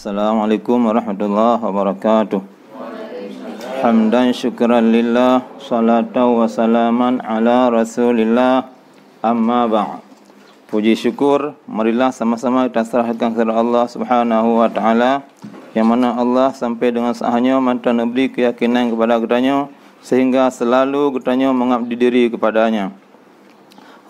Assalamualaikum warahmatullahi wabarakatuh. Hamdan syukran lillah, salatu wa salaman ala rasulillah, amma ba'd. Puji syukur, marilah sama-sama kita serahkan kepada Allah Subhanahu wa taala, yang mana Allah sampai dengan sahanya mantan memberi keyakinan kepada kitanya sehingga selalu kitanya mengabdi diri kepadanya.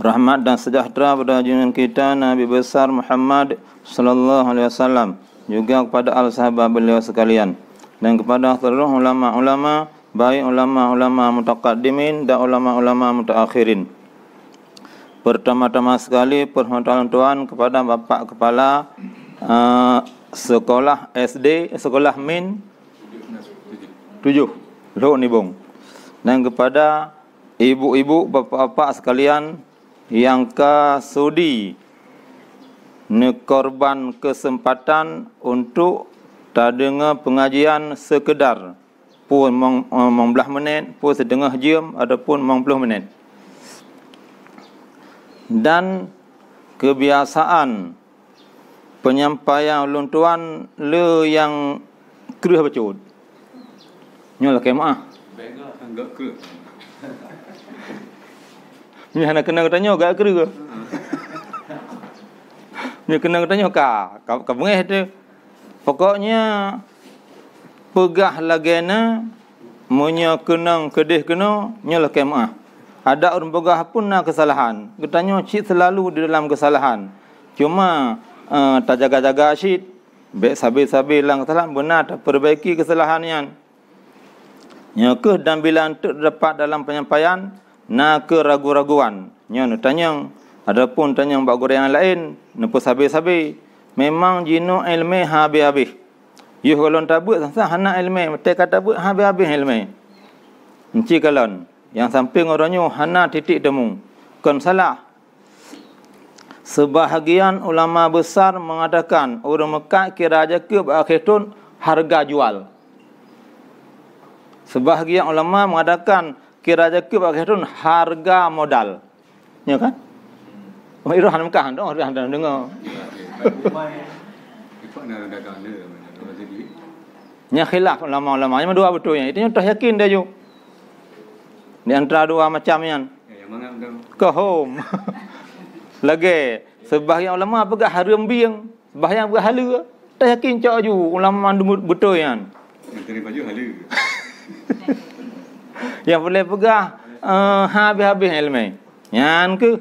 Rahmat dan sejahtera pada junjungan kita Nabi besar Muhammad sallallahu alaihi wasallam, juga kepada al-sahabat beliau sekalian, dan kepada seluruh ulama-ulama, baik ulama-ulama mutaqaddimin dan ulama-ulama mutaakhirin. Pertama-tama sekali permohonan tuan kepada bapa kepala sekolah SD, sekolah min 7 Lok Nibong, dan kepada ibu-ibu, bapa-bapa sekalian yang sudi korban kesempatan untuk dengar pengajian sekedar pun 15 minit, pun setengah jam, ataupun 50 minit. Dan kebiasaan penyampaian ulun tuan le yang kerah bacut. Nyolah kemah. Bega enggak kerah. Ni hana kena tanya agak kerah. Ni kena tanya ka bengeh tu. Pokoknya pegah lagena munya kenang kedih kena nyolah kemah. Ada orang pegah pun nak kesalahan. Ketanya cik selalu di dalam kesalahan. Cuma tak jaga-jaga cik. Baik sabi-sabi lang salah benar tak perbaiki kesalahannya. Nyakeh dan bila terdapat dalam penyampaian nak keragu-raguan. Nya tanya adapun tanya bab yang lain nepo sabi-sabi memang jino ilmu habis-habis. Yuh kalau tabut sah hana ilmu, mesti kata but habis-habis ilmu. Enci kalon yang samping orangnya hana titik temu. Kan salah. Sebahagian ulama besar mengatakan orang Mekah kira aja ke akhirun harga jual. Sebahagian ulama mengatakan kira aja ke akhirun harga modal. Ya kan? Oh, Irohan Mekah dong, orang dah dengar. Nya khilaf ulama-ulama. Yang dua betulnya. Itu dah yakin dia ju. Di antara dua macamnya. Yang mana betul? Kahom. Lagi sebahagian ulama pegang haram biang, sebahagian pegang hala. Tak yakin cak ju ulama betul yang. Yang terima baju hala. Yang boleh pegang habis-habis ilmu. Yang ke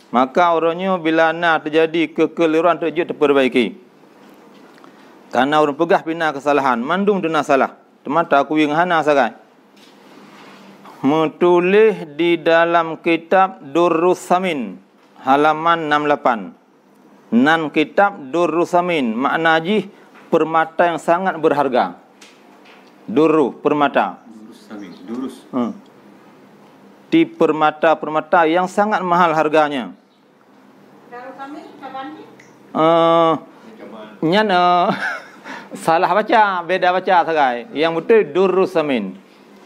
maka orangnya bila nak terjadi kekeliruan terperbaiki. Karena orang pegah bina kesalahan, mandum dena salah. Temata aku yang hana sagai. Menulis di dalam kitab Durrus Samin halaman 68. Nan kitab Durrus Samin makna jih permata yang sangat berharga. Durru permata. Durrus Samin, durus. Di permata-permata yang sangat mahal harganya. Darus Samin kapan ni? Nyana salah baca, beda baca sagai. Yang betul Durrus Samin.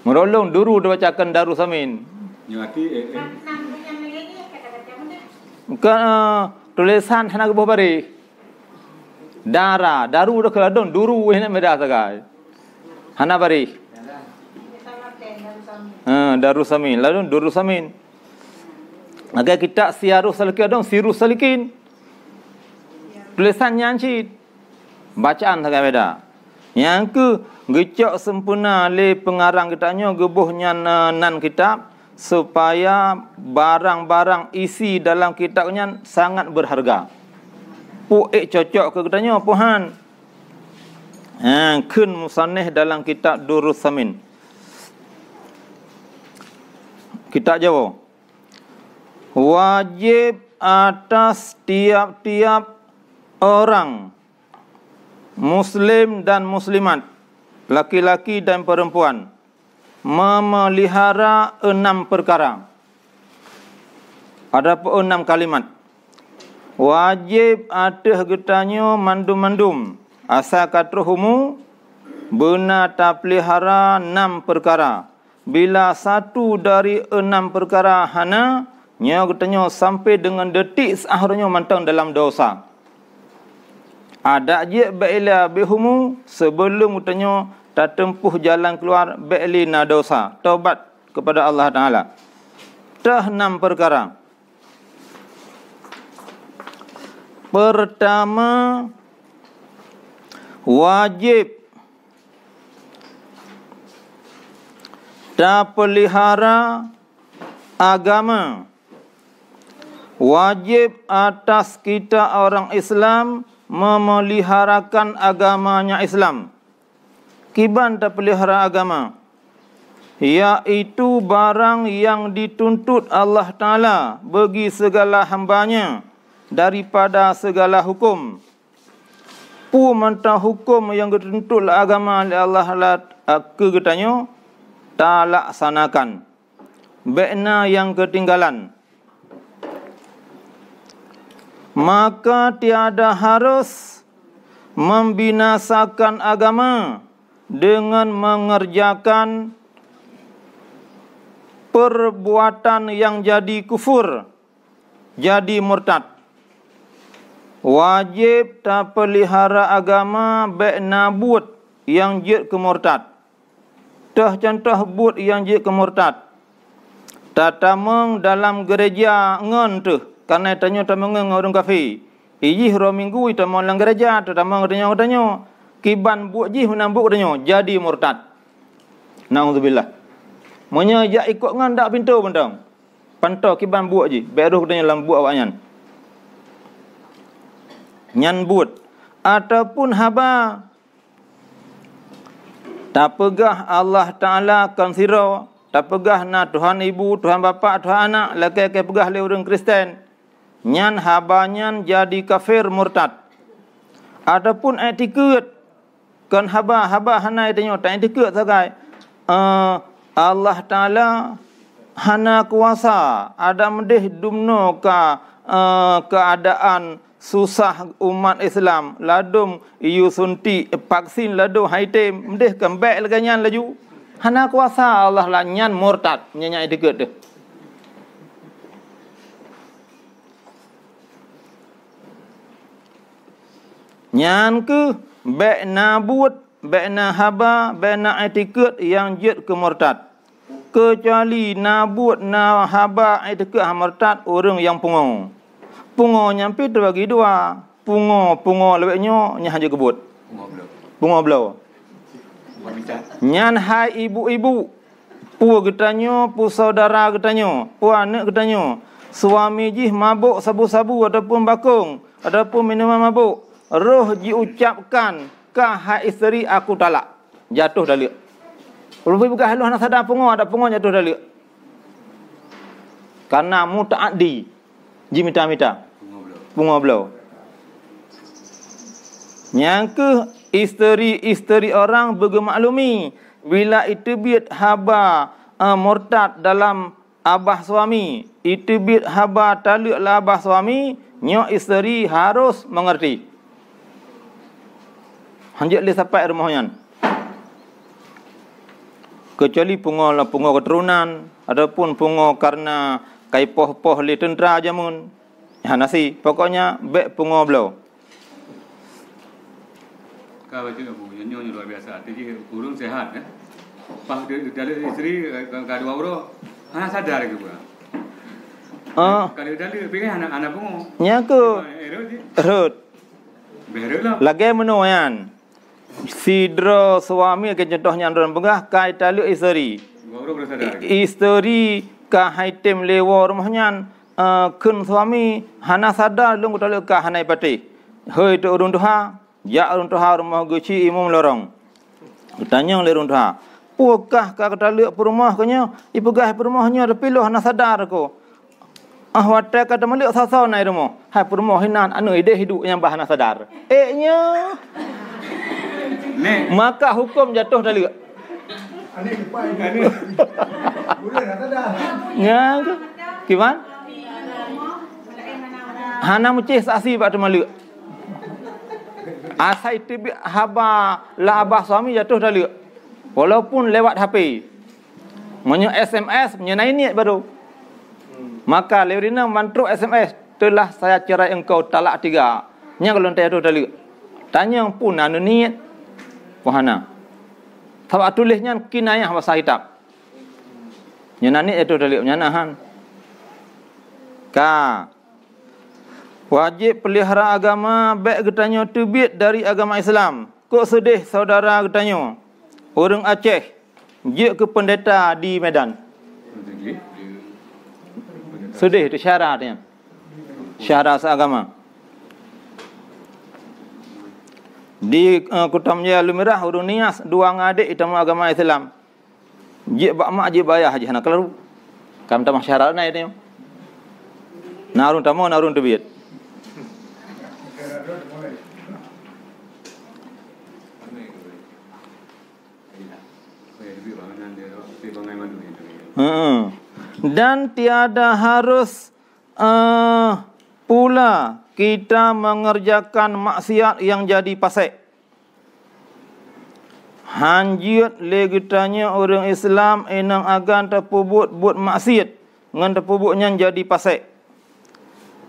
Merolong duru dia bacakan Darus Samin. Nyati Nam yang ini kata-kata mana? Bukan tulisan hana ke bari. Dara, daru dah keladon duru ini beda sagai. Hana bari. Darus Samin. Lalu Durrus Samin. Agak kita siarus salikin dong, sirus salikin. Tulisan nyanci. Bacaan sangat beda. Yang ke gecok sempurna le pengarang kitanya gebuhnya nan kitab supaya barang-barang isi dalam kitabnya sangat berharga. Puik cocok ke kitanya puhan. Kun musannif dalam kitab Durrus Samin. Kitab Jawa. Wajib atas tiap-tiap orang Muslim dan Muslimat, laki-laki dan perempuan, memelihara 6 perkara. Ada 6 kalimat. Wajib atas getanya mandum-mandum asal katruhumu benar tak pelihara 6 perkara. Bila satu dari 6 perkara hana, nya getanya sampai dengan detik seakhirnya mantang dalam dosa. Ada je ba'ila bihumu sebelum utanyo tak tempuh jalan keluar ba'lina dosa. Taubat kepada Allah Ta'ala. Dah 6 perkara. Pertama, wajib tak pelihara agama. Wajib atas kita orang Islam memeliharakan agamanya Islam. Kiban tak pelihara agama, iaitu barang yang dituntut Allah Ta'ala bagi segala hambanya daripada segala hukum. Pu mentah hukum yang dituntut agama oleh Allah ke getanyo tak laksanakan. Bekna yang ketinggalan. Maka tiada harus membinasakan agama dengan mengerjakan perbuatan yang jadi kufur, jadi murtad. Wajib tak pelihara agama bekna buat yang jid ke murtad. Tah contoh buat yang jid ke murtad. Tatameng dalam gereja ngon tu. Karena tanya tameng orang kafir. Iji hari minggu itu mau dalam gereja. Tatameng tanya. Kiban buat jih menambuk tanya. Jadi murtad. Na'udzubillah. Monya jak ikut ngan dak pintu bentang. Pantau kiban buat je. Beruh tanya dalam buat awaknya. Nyan buat. Ataupun haba. Tak pegah Allah Ta'ala konsiro. Tak pegah na Tuhan ibu, Tuhan bapa, Tuhan anak. Laki-laki pegah le orang Kristen. Nyan habanyan jadi kafir murtad. Ataupun etiket. Kan haba hanai tanya. Tak etiket sagai. Allah Ta'ala hana kuasa. Ada medih dumno keadaan susah umat Islam. Ladum iu sunti vaksin ladum haitem. Medih kembek leganyan laju. Hana kuasa Allah lah nyan murtad. Nyanyi dekat tu. Nyan ke bekna buat, bekna haba, bekna etiket yang jid ke murtad. Kecuali na buat, na haba, etiket murtad orang yang pungo. Pungo nyampi terbagi dua. Pungo lebihnya nyah je kebut. Pungo belau. Nyan hai ibu-ibu. Pu getanyo, pu saudara getanyo, pu anak getanyo. Suami jih mabuk sabu-sabu ataupun bakung, ataupun minuman mabuk. Roh diucapkan, "Kahai isteri aku talak." Jatuh dalik. Kalau bukan haluh nak sadar pungo, ada pungo jatuh dalik. Karena mutaaddi. Ji mita-mita. Pungo belau. Yang ke isteri-isteri orang bermaklumi bila itu biat haba murtad dalam abah suami, itu biat haba taluk lah abah suami, nyo isteri harus mengerti. Hanjak le sampai rumahnya. Kecuali pungo keturunan ataupun pungo karena kai poh-poh le tentera jamun. Ya nasi, pokoknya bek pungo belau. Kau baca Abu, nyanyi luar biasa. Jadi burung sehat, ya. Pas dari istri kedua orang, anak sadar ke pula. Kalau dari pengen anak bungo. Nyaku. Rut. Berlah. Lagi menuan. Sidro suami ke contohnya orang bengah kai taluk isteri. Orang bersadar. Isteri ka haitem lewo rumahnya kun suami hana sadar lung taluk ka hanai pati. Hoi tu urun tuha. Ya urun tuha rumah guci imam lorong. Tanya le urun tuha. Pukah ka taluk rumah kanya, ipugah rumahnya repiloh hana sadar ko. Wata kata malik sasau nai rumah. Hai rumah hinan anu ide hidup yang bahana sadar. Nya. Maka hukum jatuh dalik. Ani depan ini. Boleh nak sadar. Ya ke? Kiman? Hana mucih saksi pak malik. Asai tibi haba la abah suami jatuh dalik. Walaupun lewat HP. Menyo SMS menyenai niat baru. Maka Lerina mantruk SMS, telah saya cerai engkau talak 3. Nya kalau entah itu dalik. Tanya pun anu niat wahana. Sebab tulisnya kinayah bahasa hitab. Nyanani itu dalil nyanahan. Ka. Wajib pelihara agama baik getanya terbit dari agama Islam. Kok sedih saudara getanya. Orang Aceh je ke pendeta di Medan. Sedih itu syaratnya. Syarat seagama. Di Kutamnya Lumirah urun nias dua ngadik itamu agama Islam. Je bak mak je bayar haji nak kelaru. Kam tamah syarat na itu. Narun tamu narun terbit. Dan tiada harus pula kita mengerjakan maksiat yang jadi pasek. Hanjut legitanya orang Islam enang agan terpubut buat maksiat ngan terpubutnya jadi pasek.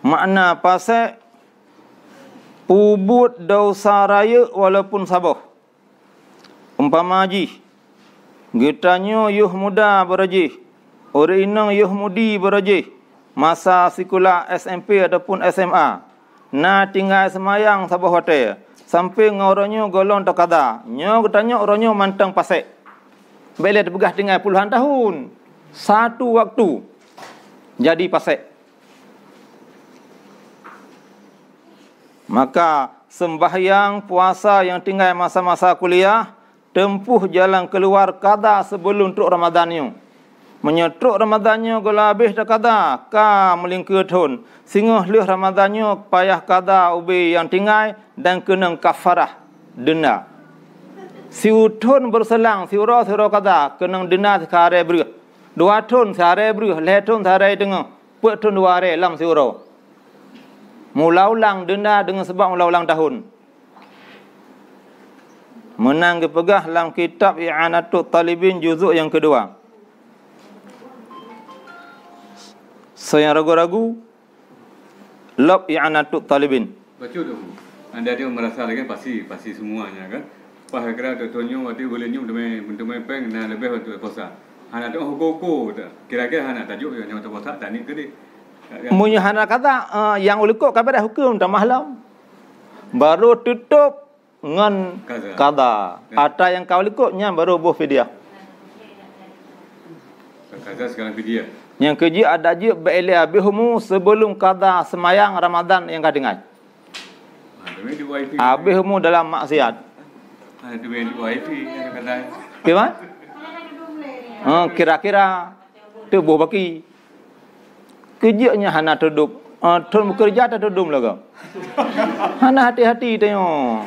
Makna pasek pubut dosa raya walaupun saboh. Umpama haji getanya yuh muda berajih, orang inang yuh mudi berajih, masa sekolah SMP ataupun SMA. Na tinggal semayang sabah hotel. Sampai ngorangnya golong terkada. Nyo katanya orangnya mantang pasek. Bila terpegah tinggal puluhan tahun. Satu waktu jadi pasek. Maka sembahyang puasa yang tinggal masa-masa kuliah, tempuh jalan keluar kada sebelum tuk Ramadannya. Menyetruk Ramadannya gula habis dah kada ka melingkir tahun. Sehingga leh Ramadannya payah kada ubi yang tinggal dan kena kafarah denda. Siutun berselang siura kada kena denda sekare beruh. 2 tahun sekare beruh, leh tahun sekare tengah. Pek tahun 2 hari lam siura. Mula-ulang denda dengan sebab mula-ulang tahun. Menang kepegah dalam kitab I'anatul Talibin juzuk yang kedua. So yang ragu-ragu lob I'anatul Talibin. Betul tu. Anda dia merasa lagi pasti semuanya kan. Pas kira tuannya waktu boleh nyum demi peng na lebih waktu puasa. Hana tu hukum kira-kira hana tajuk yang waktu puasa tak ni ke dia. Munyi hana kata yang ulikok kabar hukum tak mahlam. Baru tutup ngan kada. Ada yang kau likoknya baru buh fidyah. Kada sekarang fidyah. Yang keji ada je belia bihumu sebelum kada semayang Ramadan yang kau dengar. Bihumu dalam maksiat. Ada yang di wifi kata. Gimana? Kira-kira tubuh baki. Kerjanya hana terduk. Tun bekerja tak terdum lah kau. Hana hati-hati tengok.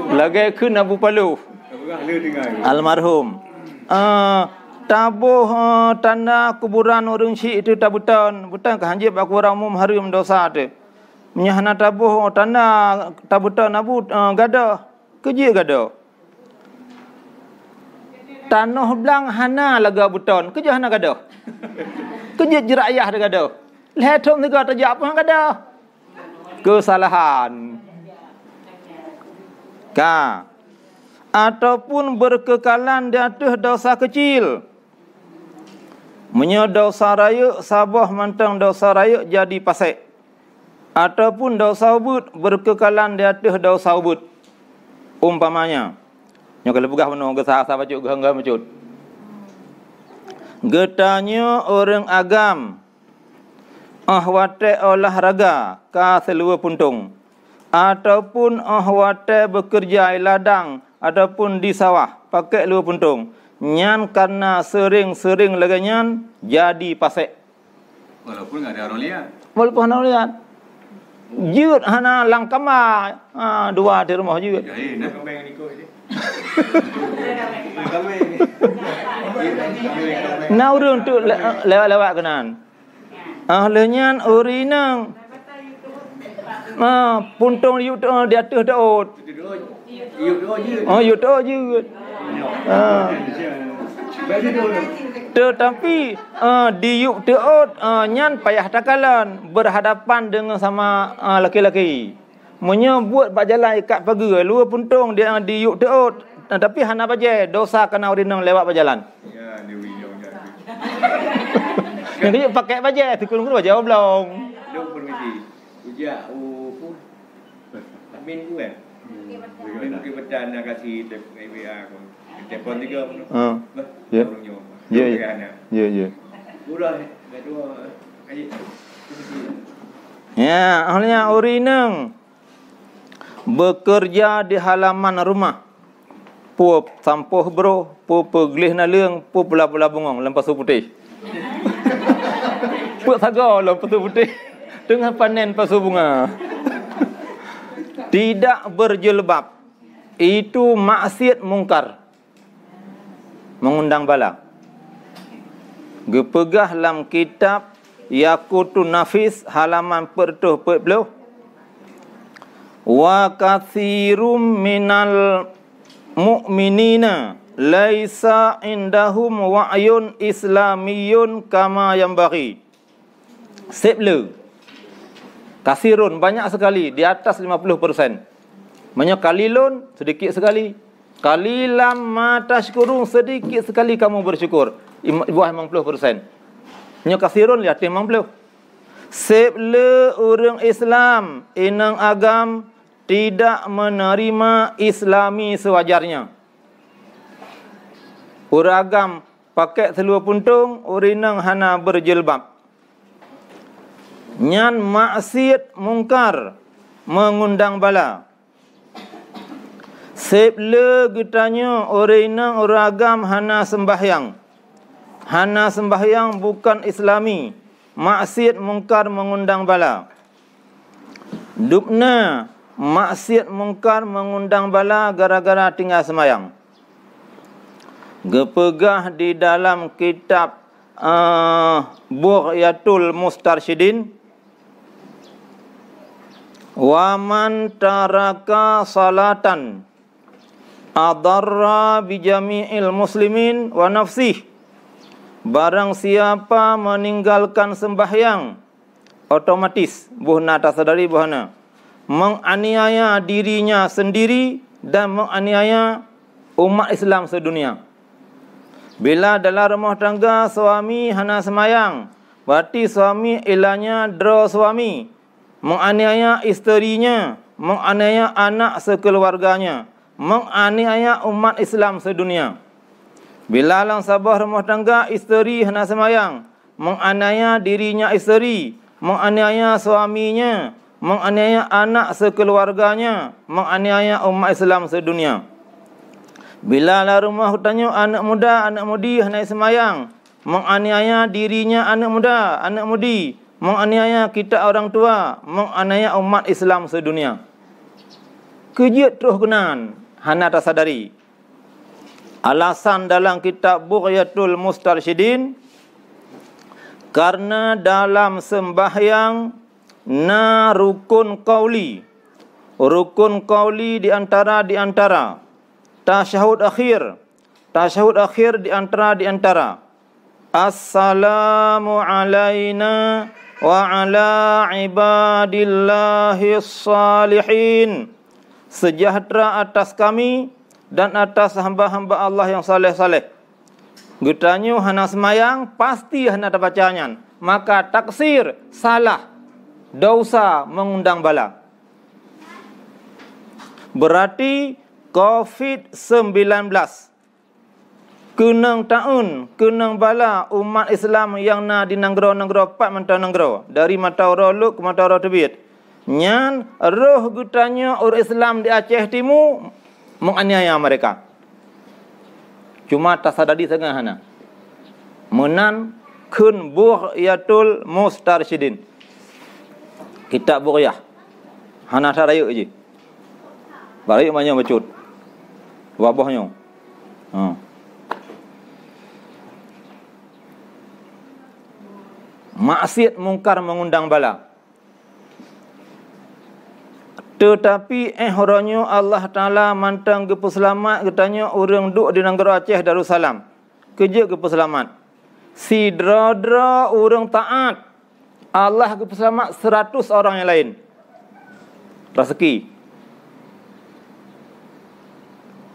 Lagi ke Abu Palu almarhum tabuh tanda kuburan orang Syekh itu tabutan bukan kehanjib aku orang umum harum dosa tu menyahana tabuh tanda tabutan abu gada kerja gada tanah belang hana laga buton kerja hana gada kerja jerayah dia gada letom juga terjak apa gada kesalahan ka ataupun berkekalan di atas dosa kecil. Menyo dosa raya sabah mantang dosa raya jadi pasek. Ataupun dosa ubud berkekalan di atas dosa ubud. Umpamanya nya kalau pegah menung gesah bajuk gehangga mecut. Getanya orang agam ahwate olahraga ka selua puntung. Ataupun ahwate bekerja di ladang ataupun di sawah pakai lua puntung nyan karena sering-sering lagi nyan jadi pasek walaupun enggak ada orang lihat jut hana langkama dua di rumah jut nah urang tu lewat-lewat kenan lehnyan urinang puntung yut di atas daud. Yut je. Bagi tu. Tetapi diuk teot nyan payah takalan berhadapan dengan sama laki-laki. Menyebut bak jalan ikat pagar luar puntung dia diuk teot. Tapi hana baje dosa kena urinang lewat berjalan. Ya, dia video jadi. Yang dia pakai baje tukun baje oblong. Duk permisi. Ujak pun. Admin ku kan. Mungkin betul nak kasih IBA aku. Telefon 3 pun. Ya. Ya. Ya, ya. Udah kedua ayat. Ya, akhirnya urinang bekerja di halaman rumah. Pu sampuh bro, pu peglih na leung, pu pula-pula bungong lempas putih. Pu saga lempas putih. Tengah panen pasu bunga. Tidak berjilbab. Itu maksiat mungkar. Mengundang bala. Gepegah dalam kitab Yaqutun Nafis halaman 40. Wa katsirum minal mu'minina laisa indahum wa'yun islamiyun kama yanbaghi. Seblu. Kasirun banyak sekali di atas 50%. Banyak kalilun sedikit sekali. Kalilam ma tashkurun sedikit sekali kamu bersyukur. Buah 50%. Banyak kasirun di atas 50. Seblu orang Islam inang agam tidak menerima Islami sewajarnya. Orang agam pakai seluar puntung, urinang hana berjilbab. Nyan maksiat mungkar mengundang bala. Seble getanya urinang orang agam hana sembahyang. Hana sembahyang bukan Islami. Maksiat mungkar mengundang bala. Dupna maksiat mungkar mengundang bala gara-gara tinggal semayang. Gepegah di dalam kitab Bughyatul Mustarsyidin. Wa man taraka salatan adarra bi jami'il muslimin wa nafsih. Barang siapa meninggalkan sembahyang otomatis buhna tasadari buhna menganiaya dirinya sendiri dan menganiaya umat Islam sedunia. Bila dalam rumah tangga suami hana semayang, berarti suami ilahnya dra suami, menganiaya isterinya, menganiaya anak sekeluarganya, menganiaya umat Islam sedunia. Bila dalam sabah rumah tangga isteri hana semayang, menganiaya dirinya isteri, menganiaya suaminya, menganiaya anak sekeluarganya, menganiaya umat Islam sedunia. Bila dalam rumah tanya anak muda, anak mudi hana semayang, menganiaya dirinya anak muda, anak mudi, menganiaya kita orang tua, menganiaya umat Islam sedunia. Kejut terus kenan, hana tasadari. Alasan dalam kitab Bughyatul Mustarsyidin, karena dalam sembahyang na rukun qauli. Rukun qauli di antara tasyahud akhir. Tasyahud akhir di antara. Assalamu alaina wa ala ibadillahis salihin. Sejahtera atas kami dan atas hamba-hamba Allah yang saleh-saleh. Getanyo hana semayang pasti hana bacanya. Maka taksir salah, dosa mengundang bala. Berarti COVID-19 kenang tahun, kenang bala umat Islam yang na di negara-negara pak mentau negara, dari Mataura Luk ke Mataura Tebit. Nyan roh getanyo orang Islam di Aceh Timur menganiaya mereka. Cuma tasadadi sangat hana. Menan kun Bughyatul Mustarsyidin. Kitab Bughyah. Hana tarayuk je. Barayuk banyak becut. Wabahnya. Maksiat mungkar mengundang bala. Tetapi orangnya Allah Ta'ala mantang gepu selamat katanya orang duk di negara Aceh Darussalam. kerja ke peselamat. Si dra-dra orang taat Allah ke peselamat 100 orang yang lain. Rezeki.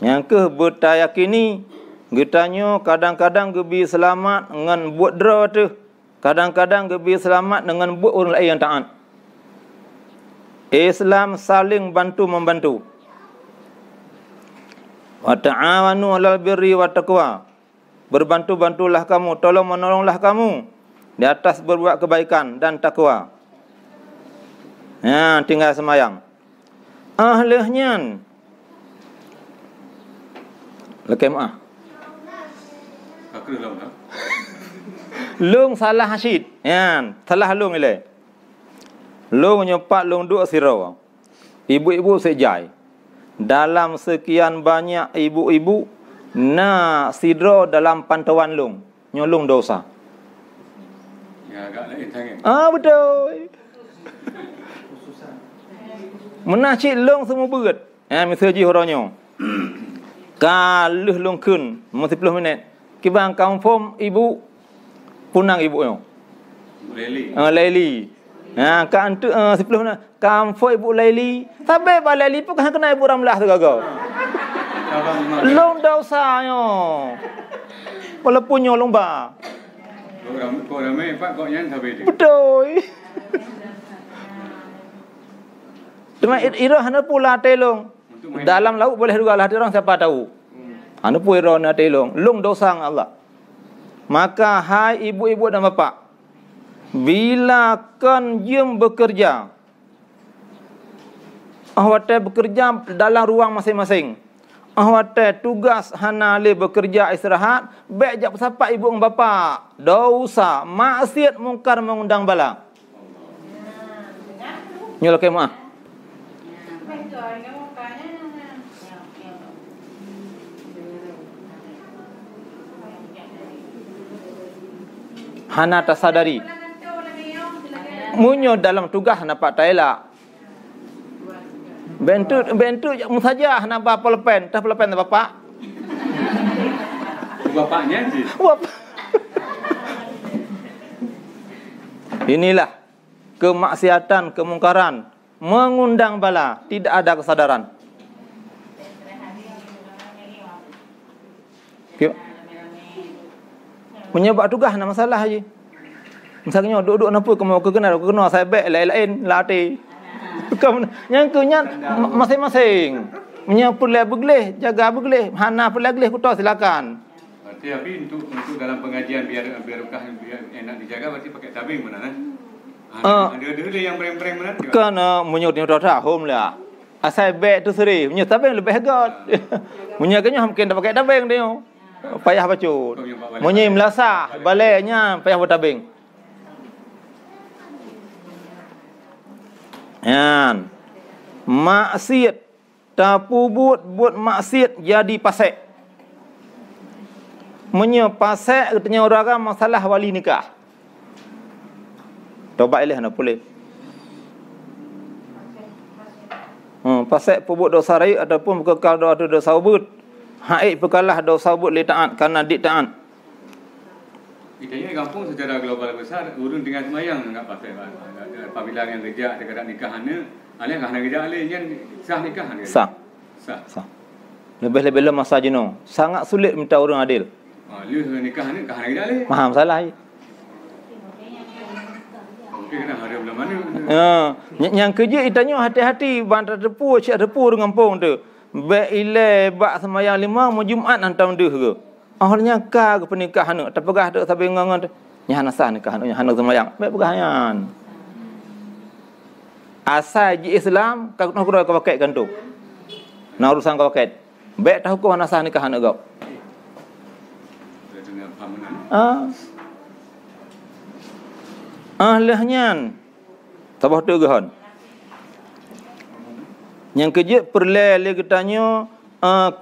Yang ke bertayakini getanya kadang-kadang gebi selamat dengan buat dra tu. Kadang-kadang gebi selamat dengan buat orang lain yang taat. Islam saling bantu membantu. Wa ta'awanu 'alal birri wat taqwa. Berbantu-bantulah kamu, tolong menolonglah kamu di atas berbuat kebaikan dan takwa. Ya, tinggal semayang. Ahlihnya lekemah. Aku dah lah. Lung salah hasid. Ya, salah lung ile. Lung nyopat lung duk sirau. Ibu-ibu sejai. Dalam sekian banyak ibu-ibu na sidro dalam pantauan lung. Nyolong dosa. Ya, agak lain sangat. Betul. Menacik lung semua berat. Misalnya orangnya. Kaluh lung kun 10 minit. Kibang confirm ibu punang ibu nya. Leli. Leli. Kan tu 10 minit. Confirm ibu Leli. Sampai ba Leli pun kena ibu ramlah tu gagau. Long dosanya. Walaupun nyolong ba. Kau ramai pak kau yang sampai dia. Betul. Cuma ira hana pula telong. Dalam laut boleh juga lah orang siapa tahu. Hana pun ira na telong. Long dosa Allah. Maka hai ibu-ibu dan bapa, bila kan jam bekerja, awak bekerja dalam ruang masing-masing. Awak tugas hana le bekerja istirahat, baik jak pesapa ibu dan bapa. Dosa, maksiat, mungkar, mengundang bala. Nyol kemah. Hana tersadari. Munyo dalam tugas nampak taila. Bentuk saja nampak pelepen, dah pelepen bapak. Bapaknya je. Inilah kemaksiatan, kemungkaran, mengundang bala, tidak ada kesadaran. Menyebab tugas nak masalah je. Misalnya duduk nampu kau kena saya baik lain-lain latih. Yang kenyat masing-masing. Menyapu begleh, jaga begleh, hana begleh kuto silakan. Tapi untuk dalam pengajian biar enak dijaga berarti pakai tabing mana kan? Ada yang breng-breng mana? Kan menyut home lah. Asal baik tu seri, menyut tabing lebih hegat. Menyakanya mungkin dah pakai tabing dia. Payah bacut. Munyi melasah, baliknya payah bertabing. Yan. Maksiat tapu buat maksiat jadi pasek. Pasek katanya orang masalah wali nikah. Tobat ilih nak boleh. Pasek pubut dosa raya ataupun kekal dosa ubud. Haid berkalah dosa ubud li taat kerana dik taat. Kita ni kampung secara global besar urun dengan semayang enggak pasal. Apabila yang kerja dekat nikahana, alih kahana kerja alih yang sah nikahan ke? Sah. Lebih-lebih masa jenuh. Sangat sulit minta orang adil. Lu nikahana kahana kerja alih. Faham salah. Okey kena hari bulan mana? Yang kerja itanya hati-hati bantar depu cak depu dengan kampung tu. Baik ilai bak semayang 5 mu Jumaat hantam deh ke. Akhirnya ka ke pernikahan tu terpegah dak sampai ngangan tu. Nya hana sah nikahan nya hana semayang. Baik pegahan. Asal ji Islam kau nak kau pakai kan tu. Nak urusan kau pakai. Baik tahu kau hana sah nikahan kau. Dengan pamanan. Ahlahnya tabah tu gehon. Yang kerja perlele katanya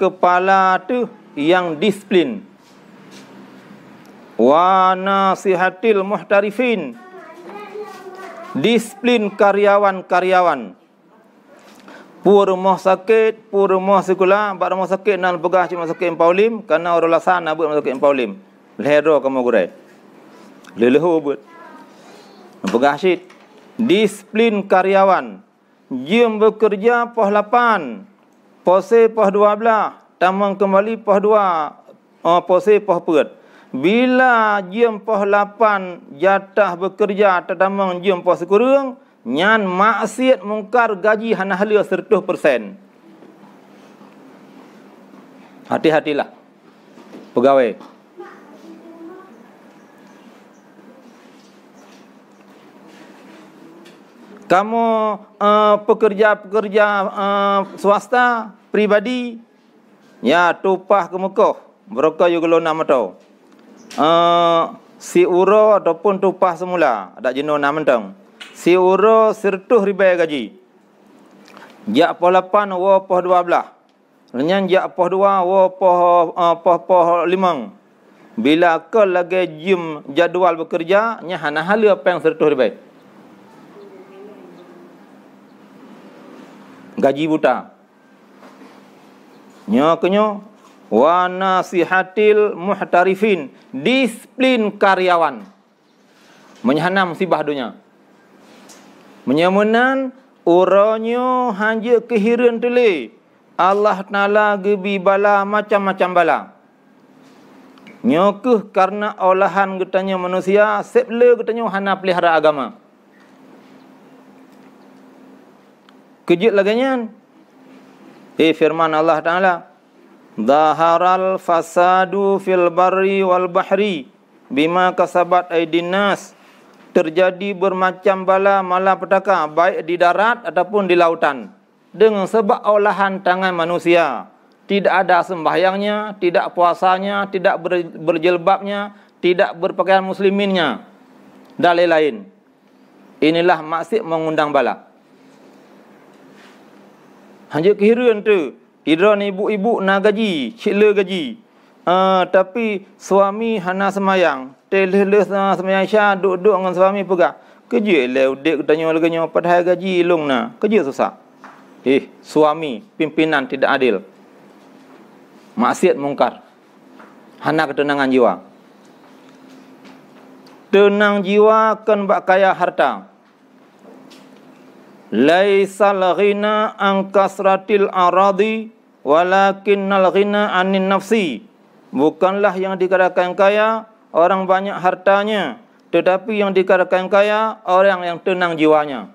kepala tu yang disiplin. Wa nasihatil muhtarifin. Disiplin karyawan-karyawan. Pur rumah sakit, pur rumah sekolah, bak rumah sakit nan pegah cuma sakit Empaulim kerana orang lasan nak buat sakit Empaulim. lehero kamu gurai. Leleho buat. Pegasit. Disiplin karyawan. Jam bekerja pos 8. Pose pos 12. Tamang kembali pos 2. Pose pos 4. Bila jam pos 8 jatah bekerja terdamang jam pos kurang, nyan maksiat mungkar gaji hana halia 100%. Hati-hatilah pegawai. Kamu pekerja-pekerja swasta pribadi, ya tupah ke Mekah, mereka juga nama tahu. Si uro ataupun tupah semula, ada jenuh nama mentang. Si uro 100 ribai gaji. Jak pos 8 wa pos 12. Lenyan jak pos 2 wa pos 5. Bila ke lagi jam jadual bekerja, nya hana halia peng 100 ribai. Gaji buta. Nya kenyo wa nasihatil muhtarifin, disiplin karyawan. Menyahanam musibah dunia. Menyamunan uronyo hanya kehiran tele. Allah Ta'ala gebi bala macam-macam bala. Nyokuh karena olahan getanya manusia, seble getanya hana pelihara agama. Kejut laginya. Firman Allah Ta'ala. Zaharal fasadu fil barri wal bahri bima kasabat aydin nas. Terjadi bermacam bala malapetaka baik di darat ataupun di lautan dengan sebab olahan tangan manusia. Tidak ada sembahyangnya, tidak puasanya, tidak berjilbabnya, tidak berpakaian musliminnya dan lain-lain. Inilah maksud mengundang bala. Hanya kehiruan tu. Idron ibu-ibu nak gaji, cila gaji. Tapi suami hana semayang. Teleh semayang syah, duduk dengan suami pegah. Kerja lah udik tanya lagi padahal gaji long na. Kerja susah. Suami pimpinan tidak adil. Maksiat mungkar. Hana ketenangan jiwa. Tenang jiwa kan bak kaya harta. Laisal ghina an kasratil aradi walakinnal ghina anin nafsi. Bukanlah yang dikatakan kaya orang banyak hartanya, tetapi yang dikatakan kaya orang yang tenang jiwanya.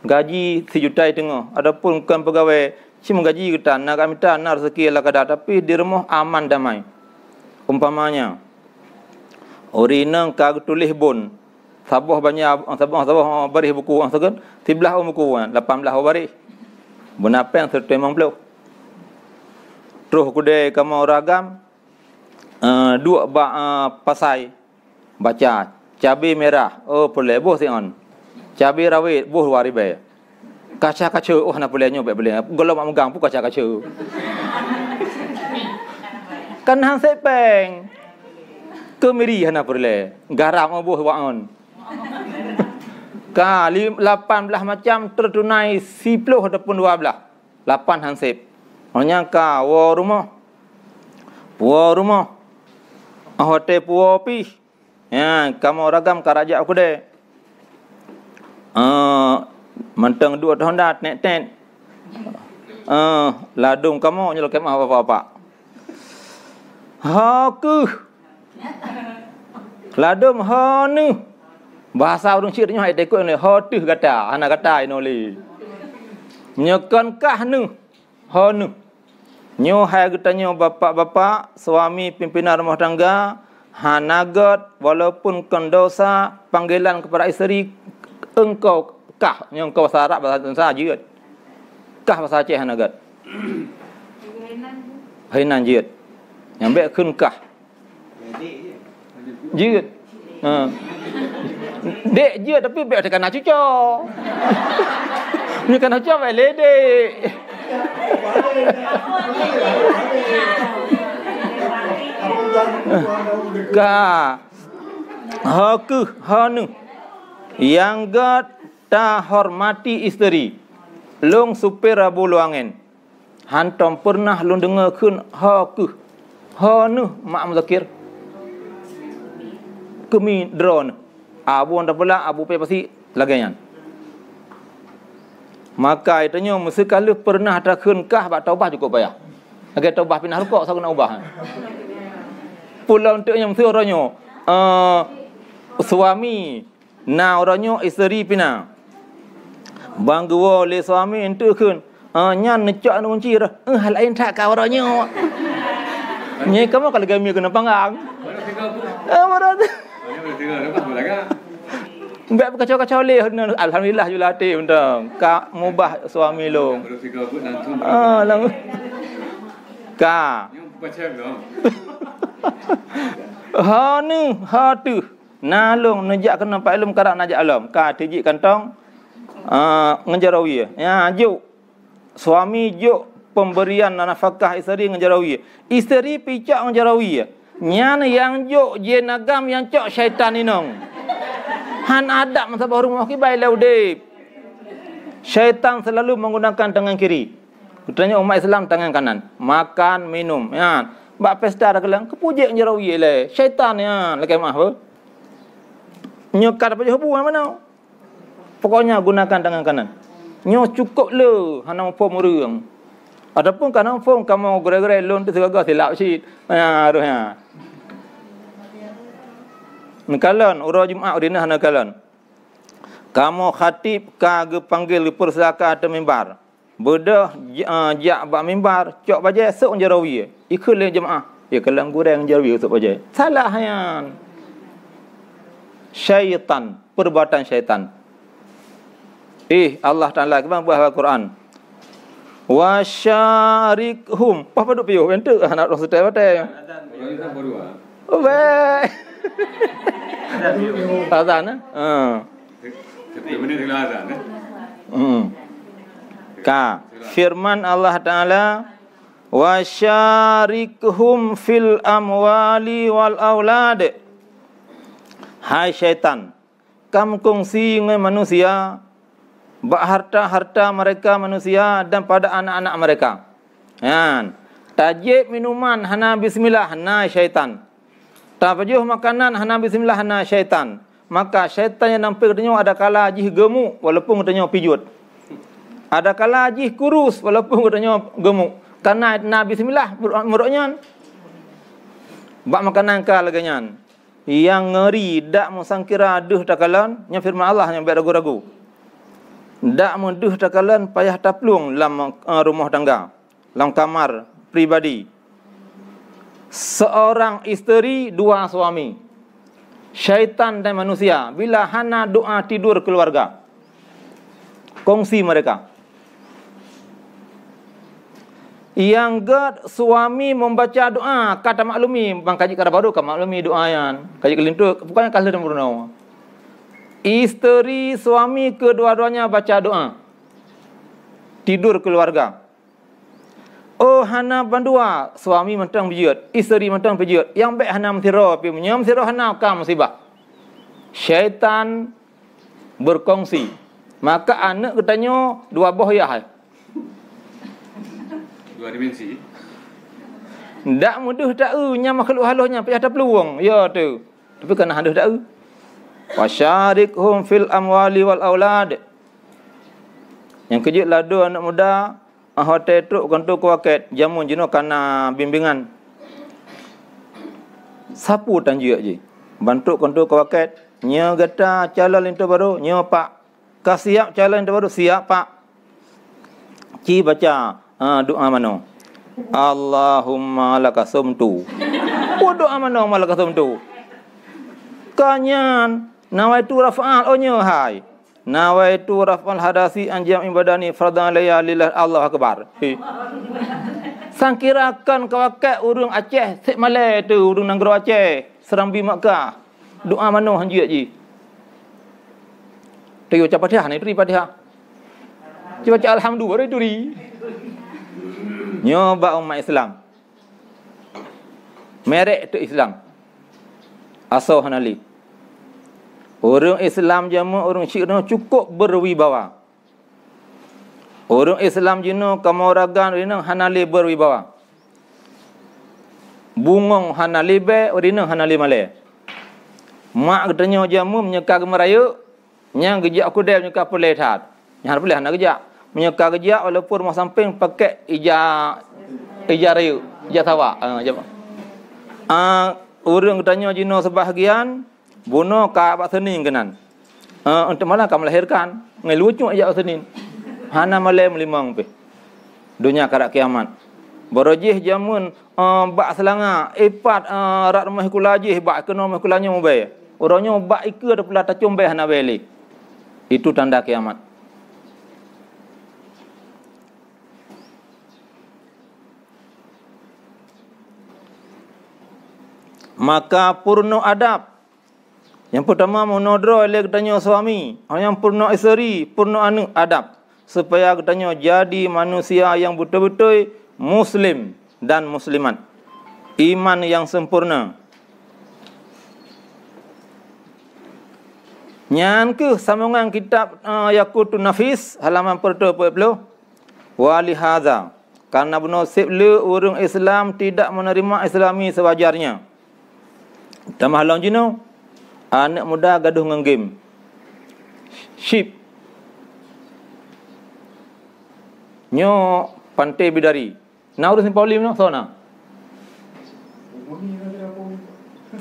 Gaji 1 juta tengah, adapun bukan pegawai cuma gaji kita nak kami tak nak rezeki lah kada, tapi di rumah aman damai. Umpamanya orina kag tulis bon sabah banyak sabah baris buku orang segan 13 buku 18 baris benapan 150 terus kudai kamu ragam dua pasai baca cabai merah boleh boh sion cabai rawit boh 2 ribu kaca-kaca nak bolehnya boleh kalau mak megang pun kaca-kaca kan hang sepeng kemiri hana boleh garam boh waon kali 18 macam tertunai 10 ataupun 12 8 hansip hanya ka wa rumah hotel puopi ya kamu ragam karaja aku deh menteng 2 tahun dah net ladung kamu nyelok apa-apa haku ladung hanu bahasa orang Cina hai tekuk ni hotuh kata anak kata inoli nyokan kah nu honu nyo hai katanya bapak-bapak suami pimpinan rumah tangga hanagat walaupun kendosa panggilan kepada isteri engkau kah yang kau sarap bahasa Indonesia jeut kah bahasa Aceh hanagat hainan jeut yang baik kun kah jeut dek je tapi baik tekan nak cucuk. Ni kan cucuk baik ledek. Ka haku hanu yang gad ta hormati isteri. Long supir rabu luangen. Hantom pernah long dengar kun haku Hanu mak muzakir. Kemi drone. Abu anda pula abu pe pasti lagayan. Maka itanya sekali pernah takunkah bak taubah cukup payah. Agar taubah pindah rukuk saya kena ubah. Pulau untuknya mesti orangnya suami na orangnya isteri pindah. Bang gua le suami entukun nyan necak nu kunci dah. Hal lain tak kau orangnya. Ni kamu kalau kami kena panggang. Berat. Mbak kacau-kacau leh. Alhamdulillah jual hati undang. Kak mubah suami long. Lang. Ka. Ha ni, ha tu. Nalong najak kena pak ilmu karak najak alam. Ka tijik kantong. Ngejarawi. Ya, juk. Suami juk pemberian nafkah isteri ngejarawi. Isteri picak ngejarawi. Nyan yang juk je nagam yang cok syaitan inong. Han adab masa baru rumah kibai laudip. Syaitan selalu menggunakan tangan kiri. Katanya umat Islam tangan kanan. Makan, minum. Ya. Bak pesta dah kelang. Kepujik jerawi le. Syaitan ya. Lekai mah apa? Nyokar apa je hubu mana? Pokoknya gunakan tangan kanan. Nyo cukup le. Hana pom urang. Adapun kana pom kamu gerai-gerai lon tu segala silap syit. Ya, aduh ya. Nekalan urang Jumaat dinah nekalan. Kamu khatib ka panggil persaka atau mimbar. Bedah jak bak mimbar, cok baje sok jarawi. Ikut le jemaah. Ya kalang goreng jarawi sok baje. Salah yan. Syaitan, perbuatan syaitan. Allah Taala ke bang buah Al-Quran. Wasyarikhum. Apa duk piyo entuk anak Rasul teh. Oh baik. Azan Ka firman Allah Taala wasyarikhum fil amwali wal aulad. Hai syaitan, kamu kongsi dengan manusia bak harta-harta mereka manusia dan pada anak-anak mereka. Kan? Tajib minuman hana bismillah hana syaitan. Tapajuh makanan hana bismillah hana syaitan. Maka syaitan yang nampak katanya ada kala jih gemuk walaupun katanya pijut. Ada kala jih kurus walaupun katanya gemuk. Karena Nabi bismillah muruknya bak makanan ka laganyan. Yang ngeri dak musangkira duh takalan nya firman Allah yang ragu-ragu. Dak menduh takalan payah taplung dalam rumah tangga, dalam kamar pribadi. Seorang isteri, dua suami. Syaitan dan manusia. Bila hana doa tidur keluarga, kongsi mereka. Yang gad suami membaca doa, kata maklumi, bang kaji kada baru, kata maklumi doayan. Kaji kelintuk, bukannya kalah dan berunawa. Isteri, suami, kedua-duanya baca doa. Tidur keluarga. Oh hana bandua, suami mentang bejut, isteri mentang bejut. Yang baik hana mthiro, pi menyam thiro hana ka musibah. Syaitan berkongsi. Maka anak katanya dua boh ya hai. Dua dimensi. Ndak mudah tak nya makhluk halusnya payah ada peluang. Ya tu. Tapi kena haduh tak wasyarikhum fil amwali wal aulad. Yang kejut ladu anak muda hotel truk kantu kuaket jamun jino kana bimbingan. Sapu tanjuk je. Bantu kantu kuaket nya gata calon itu baru nya pak. Kasiap calon itu baru siap pak. Ci baca doa mano. Allahumma lakasumtu. Oh doa mano malakasumtu. Kanyan nawaitu rafa'al onyo hai. Nawaitu raf'al hadasi anjam ibadani fardan layya lillah Allah akbar. Sangkirakan kawakat urung Aceh sik Malay tu urung Nanggro Aceh Serambi Makkah. Doa mano hanjiat ji. Tu baca Fatihah ni tu Fatihah. Baca alhamdulillah tu ri. Nyoba umat Islam. Merek tu Islam. Asal hanali. Orang Islam jama orang Syiah cukup berwibawa. Orang Islam jino kamaragan rina hanali berwibawa. bungong hana libe orina hana limale. Mak katanya jamu menyeka gemeraya, nyang gejak aku dia menyeka pelethat. Nyang boleh hana gejak. Menyeka gejak walaupun rumah samping pakai ija raya, ija tawa. Orang katanya jino sebahagian bunuh ka abak senin kenan. Untuk malah kamu melahirkan, ngelucu aja senin. Hana malai melimang pe. Dunia karak kiamat. Barojih jamun bak selanga ipat rat rumah kulajih bak kena rumah kulanya mobai. Orangnya bak ikut ada pula tacumbai hana beli. Itu tanda kiamat. Maka purno adab. Yang pertama monodro oleh katanya suami. Yang purno isteri, purno adab. Supaya katanya jadi manusia yang betul-betul muslim dan muslimat. Iman yang sempurna. Nyan ke sambungan kitab Yaqutun Nafis halaman 20. Walihadza karena benasib le orang Islam tidak menerima Islami sewajarnya. Tambah long jino anak muda gaduh dengan game. Ship. Nyo pantai bidari. Na urus Paulim no sona.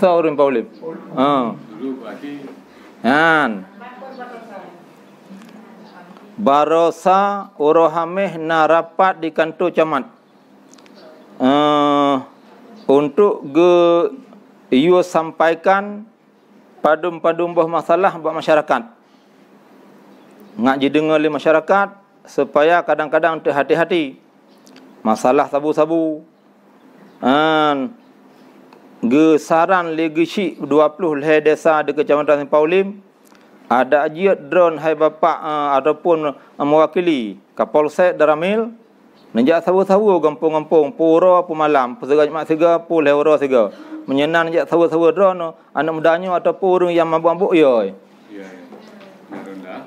So urus Paulim. Dulu berarti Barosa Urohameh na rapat di kantor camat untuk ia sampaikan padum-padum buah masalah buat masyarakat. Ngak didengar oleh masyarakat supaya kadang-kadang hati-hati masalah sabu-sabu. Gesaran legisi 20 leh desa di Kecamatan Paulim ada ajiat drone hai bapa ataupun mewakili Kapolsek Daramil nejak sabu-sabu kampung-kampung pura pemalam pesegaj mak sega pul euro sega menyenan nejak sabu-sabu drone anak mudanya ataupun orang yang mabuk-mabuk ya.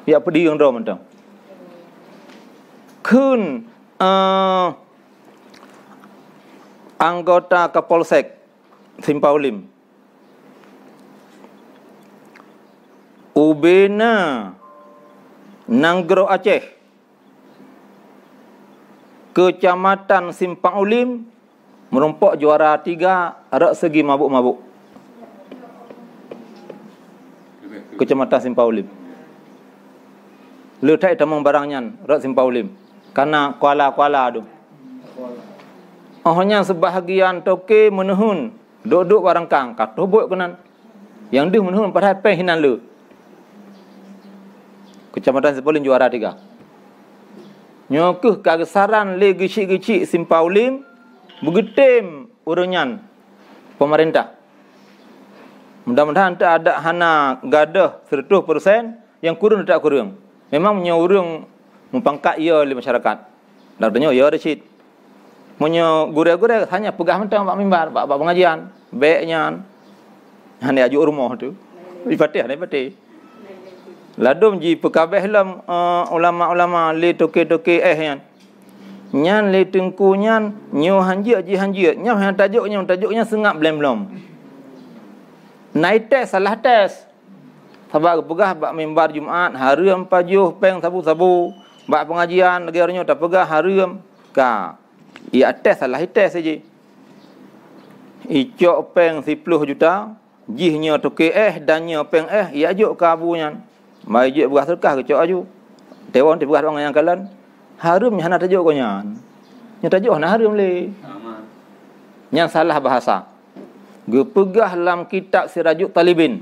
Ya pedih yang drone mentang. Kun anggota Kapolsek Simpaulim Ubena Nanggro Aceh Kecamatan Simpang Ulim merompok juara 3 rak segi mabuk-mabuk. Kecamatan Simpang Ulim letak tamang barangnya rak Simpang Ulim karena kuala-kuala tu. Ohnya sebahagian toke menuhun duduk barangkang kat tobok kenan. Yang dia menuhun padahal hinan le. Kecamatan Simpaulim juara 3. Nyokuh kagesaran le gecik-gecik Simpaulim begetem uranyan pemerintah. Mudah-mudahan tak ada hana gadah 100% yang kurang tak kurang. Memang punya urang mempangkat ia oleh masyarakat. Datanya ya Rashid. Punya gure-gure hanya pegah mentang pak mimbar, pak pengajian, baiknya. Hanya ajuk rumah tu. Ifatih, ifatih. Ladum ji pekabeh lam ulama-ulama le toke-toke yan. Nyan le tengku nyan nyo hanjia ji hanjia. Nyam han tajuknya sengap blem-blom. Naik tes salah tes. Sebab pegah bak mimbar Jumaat harum pajuh peng sabu-sabu. Bak pengajian negaranya tak pegah harum ka. Ia tes salah tes saja. Icok peng 10 juta, jihnya toke dannya peng ia ajuk kabunya. Mai je beras serkah ke cok aju. Tewon ti beras orang yang kalan. Harumnya hana tajuk ko nyan. Nya tajuk hana harum le. Aman. Yang salah bahasa. Gepegah dalam kitab Sirajuk Talibin.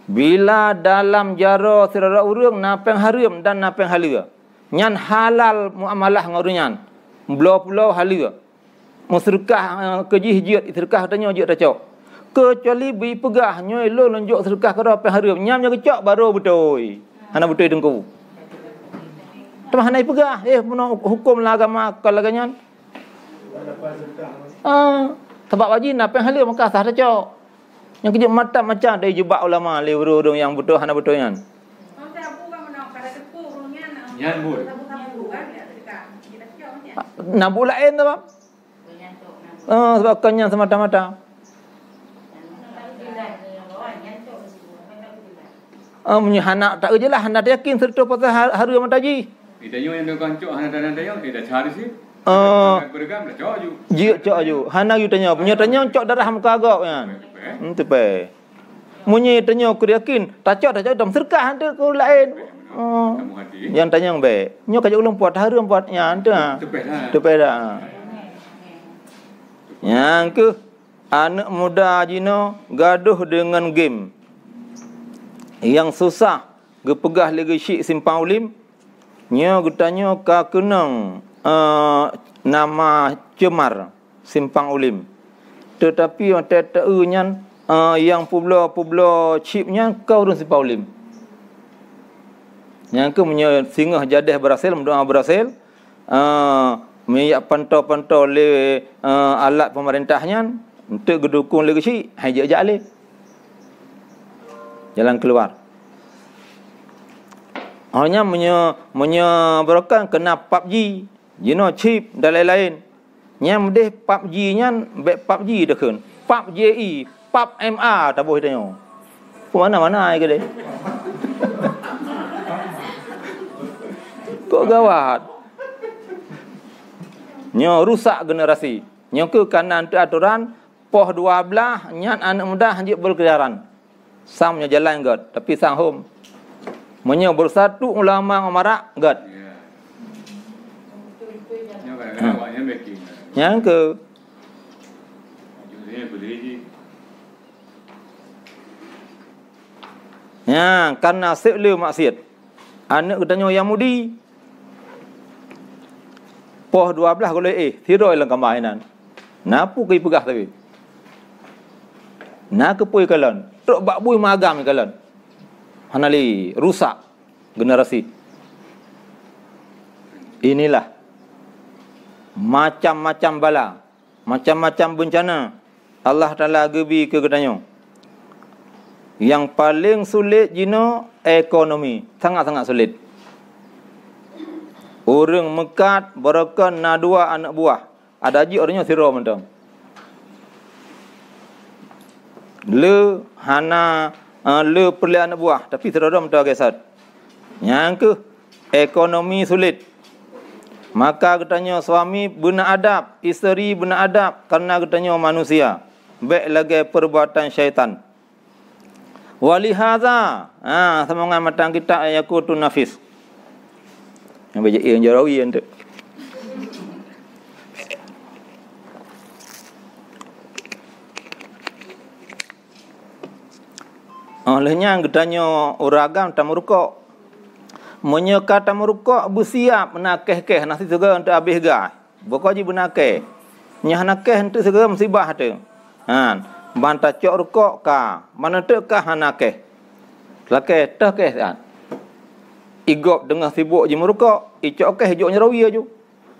Bila dalam jara sirara urang napeng harum dan napeng halal. Nyan halal muamalah ngorunyan. Belau-belau halal. Musyrikah kejih-jih sedekah tanya je tacok. Kecuali bi pegah nyoi lo lonjok sedekah karo pe harum nyamnya kecok baru betul. Hana betul dengku. Temah hanai pegah hukum lah agama kalaganyan. Sebab wajib nak pe harum maka sah tacok. Yang kejut mata macam dari jubak ulama le urung yang betul hana betul nyan. Yan bul. Nabuk lain tu bang. Sebab kenyang semata-mata. Punya anak tak kerja lah. Anak yakin serta pasal hari amat haji. Tanya yang dia kancok anak tanya dia cari sih. Beragam dah cok ju. Cok ju. Anak you tanya. Punya tanya cok darah muka agak kan. Tu pe. Munyi tanya aku yakin. Tak cok dalam serkah hantu ke lain. Yang tanya yang baik. Nyo kajak ulung puat hari puat yang tu. Tu pe dah. Yang ke anak muda jino gaduh dengan game. Yang susah gepegah lagi syik simpang ulim. Nya gutanya ka kenang nama cemar simpang ulim. Tetapi yang nyan yang publo chipnya kau urun simpang ulim. Yang ke punya singgah jadah berhasil mendoa berhasil. Minyak pantau-pantau le alat pemerintahnya untuk gedukung lagi syik. Hajak alih. Jalan keluar. Hanya menyebabkan kena PUBG, chip dan lain-lain. Yang mudih PUBG nya baik PUBG dah kan. PUBG, PUBMA tak boleh tanya. Mana-mana ai ke dia. Kok gawat. Nya rusak generasi. Nya ke kanan tu aturan poh 12 nyat anak muda hanjik berkeliaran. Samnya jalan god tapi sang home. Menyo bersatu ulama ngamarak god. Yang ke ya karena sekle maksiat. Anak katanya yang mudi. Poh 12 kalau tiroi lang kamainan. Napu ke pegah tapi. Nak kepui kalan. Tok bak bui magam kalan. Hanali rusak generasi. Inilah macam-macam bala, macam-macam bencana Allah Taala gebi ke katanya. Yang paling sulit jino ekonomi, sangat-sangat sulit. Orang mekat berakan na dua anak buah. Ada haji orangnya siro mentang. Le hana le perli anak buah tapi siro mentang gesat. Yang ke ekonomi sulit. Maka katanya suami bena adab, isteri bena adab karena katanya manusia. Baik lagi perbuatan syaitan. Walihadza, semongan matang kita ayakutu nafis. Yang baca yang jarawi ente. Olehnya katanya uragam tamurukok. Menyeka tamurukok bersiap menakeh-keh nasi segera untuk habis gas. Bukan je benakeh. Nyah nakeh untuk segera musibah tu. Banta cok rukok ka. Mana tu ka hanakeh. Lakeh tah keh kan. Igop dengan sibuk je merukok. Icok keh hijau nyarawi je.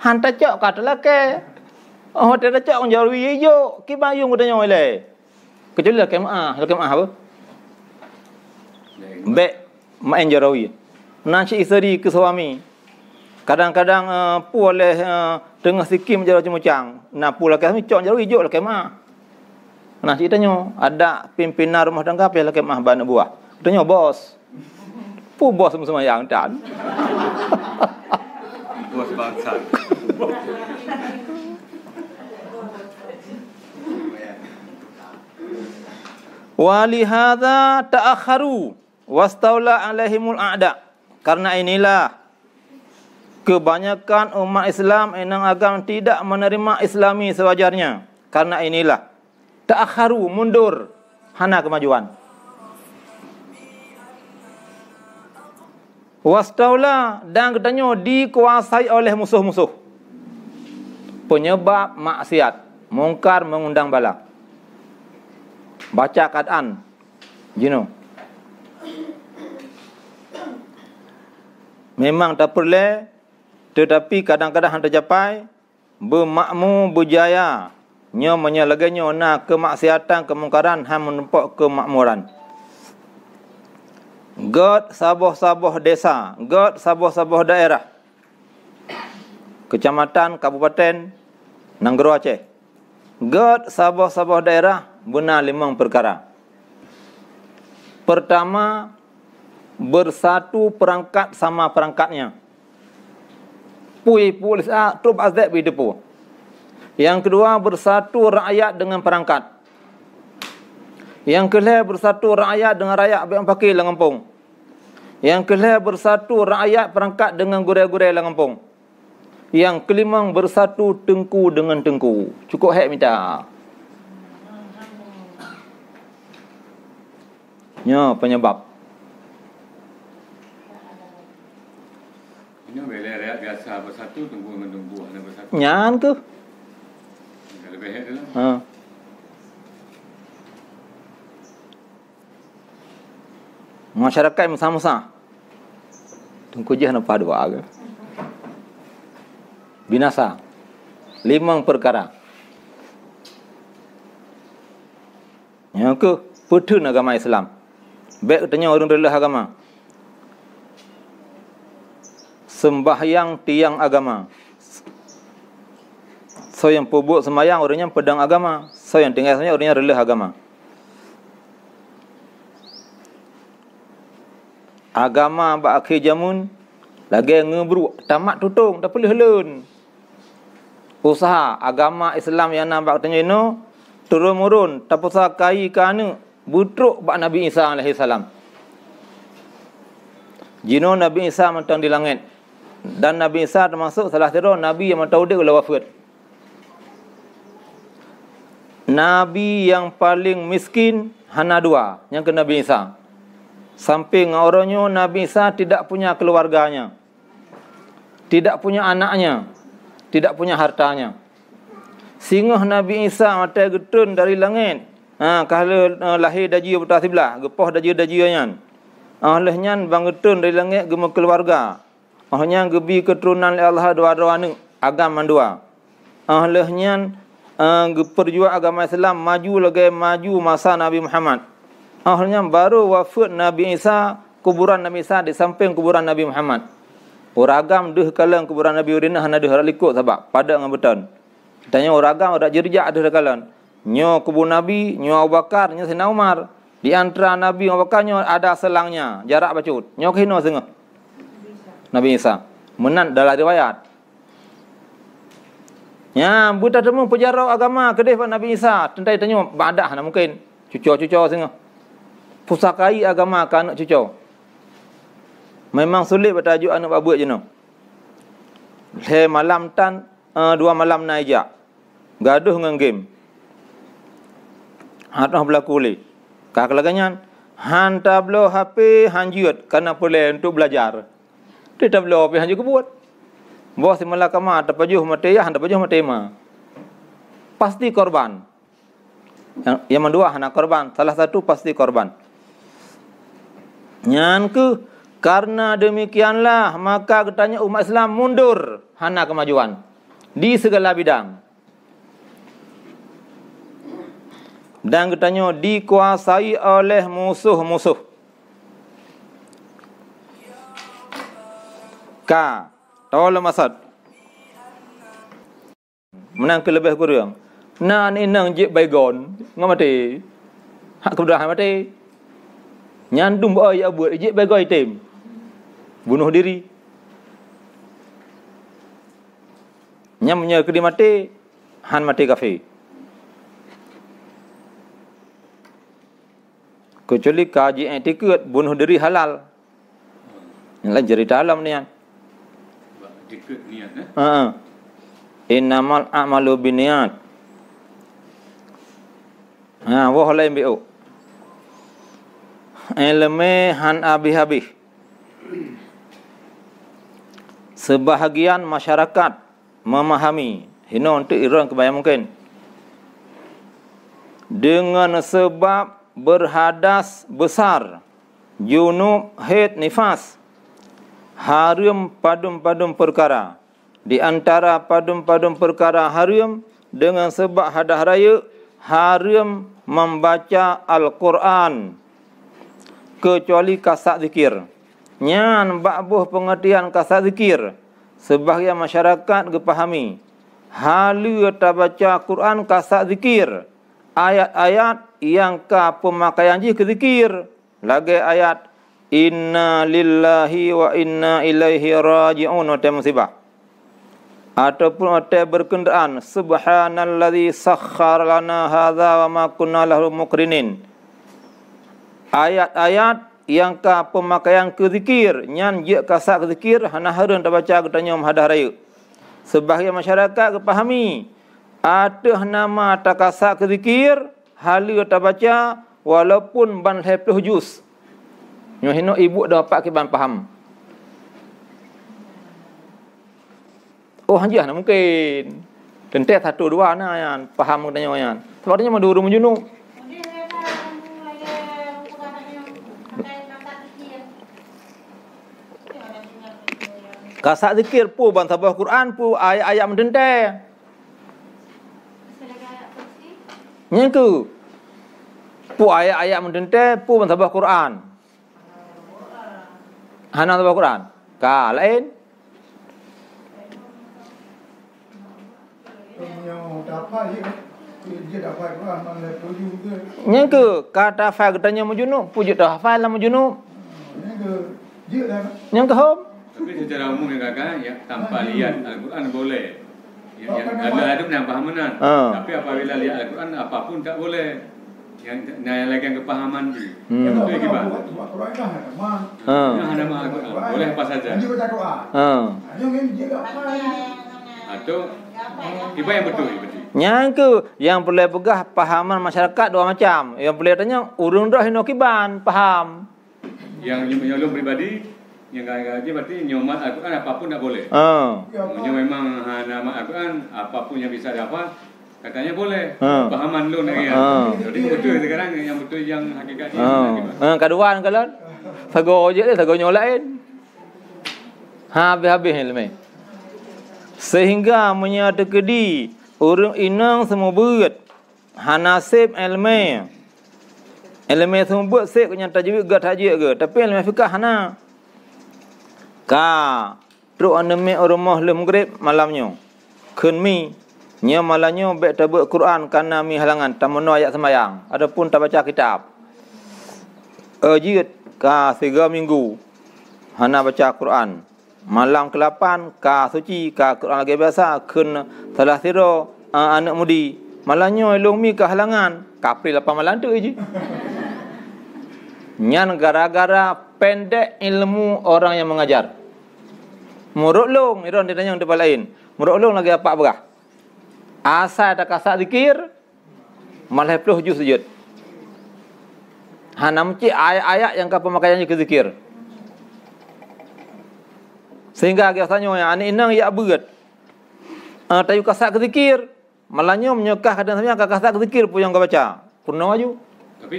Hanta cok ka telakeh. Oh tak cok nyarawi hijau. Ki bayung katanya oleh. Kecuali lakeh maah apa? Bek main jarawi. Nanti isteri ke suami. Kadang-kadang pu oleh tengah sikim jarawi mucang. Nah pu lakeh cok jarawi hijau lakeh maah. Nah ceritanya ada pimpinan rumah tangga apa lakeh maah ban buah. Tanya bos. Pu bos semua yang dan. Bos bangsa. Walihadza ta'akharu wastaula alaihimul a'da. Karena inilah kebanyakan umat Islam enang agama tidak menerima Islami sewajarnya. Karena inilah ta'akharu mundur hana kemajuan. Wastaula dan katanya dikuasai oleh musuh-musuh. Penyebab maksiat, mungkar mengundang bala. Baca Quran. Jino. Memang tak perlu tetapi kadang-kadang hendak tercapai bermakmur berjaya nya menyalaganya na kemaksiatan kemungkaran han menempok kemakmuran. God saboh-saboh desa, God saboh-saboh daerah. Kecamatan, kabupaten Nanggro Aceh. God sabah-sabah daerah benar 5 perkara. Pertama, bersatu perangkat sama perangkatnya. Pui polis trub azab bidepu. Yang kedua, bersatu rakyat dengan perangkat. Yang kelima, bersatu rakyat dengan rakyat abang pakai lengampung. Yang kelima, bersatu rakyat perangkat dengan gurai-gurai lengampung. Yang kelima, bersatu tengku dengan tengku. Cukup hak minta. Ya, penyebab. Ini bila rakyat biasa bersatu, tengku dengan tengku. Bersatu. Nyan ke? Lebih hak tu lah. Ha. Masyarakat musa-musa. Tengku je nampak dua ke. Binasa. 5 perkara. Yang ke petun agama Islam. Baik tanya orang relah agama. Sembahyang tiang agama. So yang pebuk sembahyang orangnya pedang agama. So yang tinggal sembahyang orangnya relah agama. Agama bak akhir jamun lagi ngebru tamat tutung tak boleh helun. Usaha agama Islam yang nampak tanya ini turun-murun tak usah kai kana butruk bak Nabi Isa alaihi salam. Jino Nabi Isa mentang di langit. Dan Nabi Isa termasuk salah satu nabi yang mentau dia bila wafat. Nabi yang paling miskin hana 2 yang ke Nabi Isa. Samping orangnya Nabi Isa tidak punya keluarganya. Tidak punya anaknya. Tidak punya hartanya. Sehingga Nabi Isa mata getun dari langit. Kalau lahir daji putar sebelah. Gepoh daji-dajiannya. Olehnya bang getun dari langit gema keluarga. Olehnya gebi keturunan Allah dua-dua ni. Agama 2. Olehnya perjuang agama Islam maju lagi maju masa Nabi Muhammad. Akhirnya baru wafat Nabi Isa, kuburan Nabi Isa di samping kuburan Nabi Muhammad. Oragam deh kalang kuburan Nabi Urina hana deh ralikut sebab pada dengan beton. Tanya oragam ada jerjak deh kalang. Nyo kubur Nabi, nyo Abu Bakar, nyo Sayyidina Umar. Di antara Nabi Abu Bakar nyo ada selangnya, jarak bacut. Nyo kehino sengah. Nabi Isa. Menan dalam riwayat. Ya, buta temu pejarau agama kedeh Nabi Isa. Tentai tanya badah nak mungkin. Cucur-cucur sengah. Pusakai agama ke anak cucu. Memang sulit bertajuk anak babuat je no. Le malam tan 2 malam naijak. Gaduh dengan game. Hatah berlaku le. Kakalaganyan hanta belo HP hanjut karena boleh untuk belajar. Dia tak belo HP hanjut ke buat. Bos si malakama tapajuh mateyah tapajuh matema. Pasti korban. Yang kedua anak korban, salah satu pasti korban. Yang ke karena demikianlah maka katanya umat Islam mundur hana kemajuan di segala bidang. Dan katanya dikuasai oleh musuh-musuh. Tolong maksud. Menang ke lebih kurang. Nan inang jip baygon ngamati. Hak kemudahan mati. Nyandum boy ya buat ijik bagai tim. Bunuh diri. Nyamnya ke mati han mati kafir. Kecuali kaji etiket bunuh diri halal. Yang lain cerita alam ni kan. Etiket niat Innamal a'malu binniyat. Wah lain biu. Ilmu han habis-habis. Sebahagian masyarakat memahami hino untuk irang kebayang mungkin dengan sebab berhadas besar junub haid nifas haram padum-padum perkara. Di antara padum-padum perkara haram dengan sebab hadah raya haram membaca Al-Quran kecuali kasat zikir. Nyan ba'buh pengertian kasat zikir. Sebahagian masyarakat kepahami. halu ta baca Quran kasak zikir. Ayat-ayat yang ka pemakaian ji ke zikir. Lagi ayat inna lillahi wa inna ilaihi raji'un te musibah. Ataupun te berkenderaan subhanalladzi sakhkhara lana hadza wa ma kunna lahu muqrinin. Ayat-ayat yang ka pemakaian ke zikir, nyan je kasak ke zikir hana hareun ta baca getanya hadah raya. Sebahagian masyarakat kepahami ada nama ta kasak ke zikir hala ta baca walaupun ban 20 juz. Nyo hino ibu dah dapat ke ban faham. Oh hanjah nak mungkin. Tentu satu dua na yan faham katanya yan. Sebab dia madu rumah junub. Kasak zikir pu ban sabah Quran pu ayat-ayat mendentai. Nyengku. Pu ayat-ayat mendentai pu ban sabah Quran. Hana sabah Quran. Ka lain. Nyengku kata fa katanya majunub pu je dah hafal lah majunub. Nyengku hom. Tapi secara umum ya kakak, ya tanpa lihat Al-Quran boleh. Yang ada yang paham benar. Tapi apabila lihat Al-Quran apapun tak boleh. Yang lagi yang kepahaman tu. Betul gimana? Yang ada Al-Quran boleh apa saja. Atau iba yang betul. Yang boleh pegah pahaman masyarakat dua macam. Yang boleh tanya urung dah hinokiban paham. Yang nyolong pribadi yang gaji berarti nyomat Al-Quran apapun tak boleh. Memang nama Al-Quran apapun yang bisa dapat katanya boleh. Pahaman lu nak ya. Jadi betul sekarang yang betul yang hakikatnya. Kaduan kalau sago je dia sago nyolain. Habis-habis ilmu. Sehingga menyatakedi orang inang semua berat. Hanasib ilmu. Ilmu semua buat sep kena tajwid ke tajwid ke. Tapi ilmu fikah hana. Ka truk aneme rumah le maghrib malamnya keun mi nya malamnya baik tabuk Quran kana mi halangan tamono ayat sembayang adapun tak baca kitab ajit ka 3 minggu hana baca Quran malam ke-8 ka suci ka Quran lagi biasa keun salah siro anak mudi malamnya elong mi ke halangan kapri 8 malam tu je nyan gara-gara pendek ilmu orang yang mengajar. Muruk long, iron dia tanya tempat lain. Muruk long lagi apa berah? Asal tak kasak zikir, malah 10 juz sujud. Hana mesti ayat-ayat yang pemakaiannya ke zikir. Sehingga dia tanya yang ani inang ya berat. Tayu kasak ke zikir, malahnya menyekah kadang sampai kasak ke zikir pun yang kau baca. Purna maju. Tapi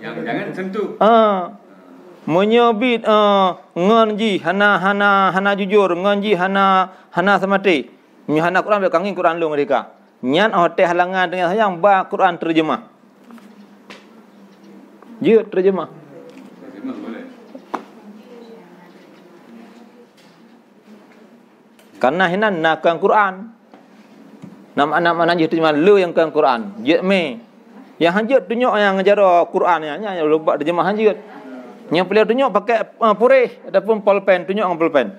jangan sentuh. Menyebut nganji hana jujur nganji hana semati hana Quran be kangin Quran lu mereka nyan hotel halangan dengan sayang ba Quran terjemah je terjemah boleh karena hinan nakang Quran nama je terjemah lu yang kang Quran je me yang hanjut tunjuk yang ngajar Quran nya lupa terjemah hanjut. Yang beliau tunjuk pakai purih ataupun pulpen, tunjuk dengan pulpen.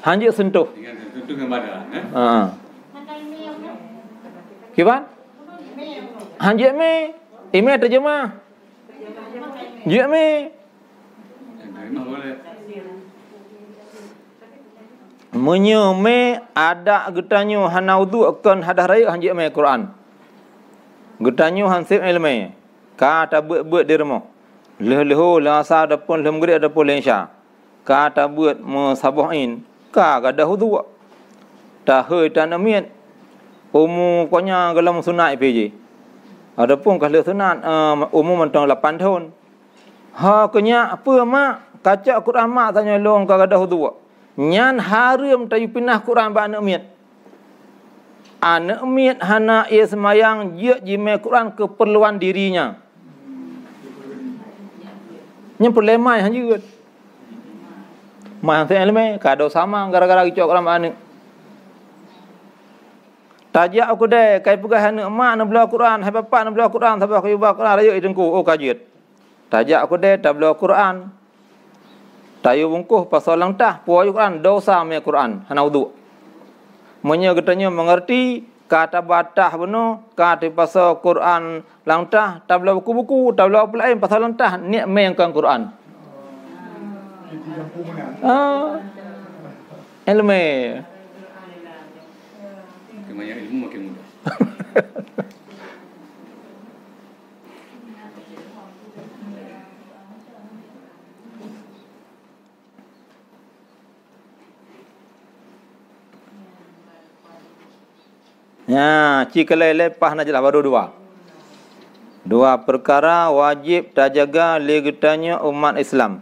Hanjik sentuh. Sentuh dengan badan, Kiban? Hanjik me, email terjemah. Jik me. Boleh. Menyeme ada getanyo hana wudu akan hadah raya hanjik me Quran. Getanyo hansip ilmu. Kata buat di rumah. Leh-leho lasa adapun leh maghrib adapun leh isya. Ka ta buat musabahin. Ka gadah wudu. Ta heu ta namiat. Umur konya galam sunat PJ. Adapun kalau sunat umur mentang 8 tahun. Ha kenya apa mak? Kaca Quran mak tanya long ka gadah wudu. Nyan haram tayu pinah Quran ba anak miat. Anak miat hana ia semayang je jime Quran keperluan dirinya. Yang perlemai hanjut. Mai hantu elme kado sama gara-gara kicok Quran ba anak. Tajak aku deh, kai pegah anak mak nak belajar Quran, hai bapa nak belajar Quran, sampai aku baca Quran rayu idengku, oh kajit. Tajak aku deh tak belajar Quran. Tayu bungkuh pasal lang tah, puayu Quran, dosa me Quran, hana wudu. Monya katanya mengerti kata batah beno, kata pasal Quran lang tah, tak belajar buku-buku, tak belajar apa lain pasal lang tah, ni me yang kan Quran. Ilmu. Banyak ilmu makin mudah. Ya, cikalai lepas nak jelas baru dua. Dua perkara wajib terjaga legetanya umat Islam.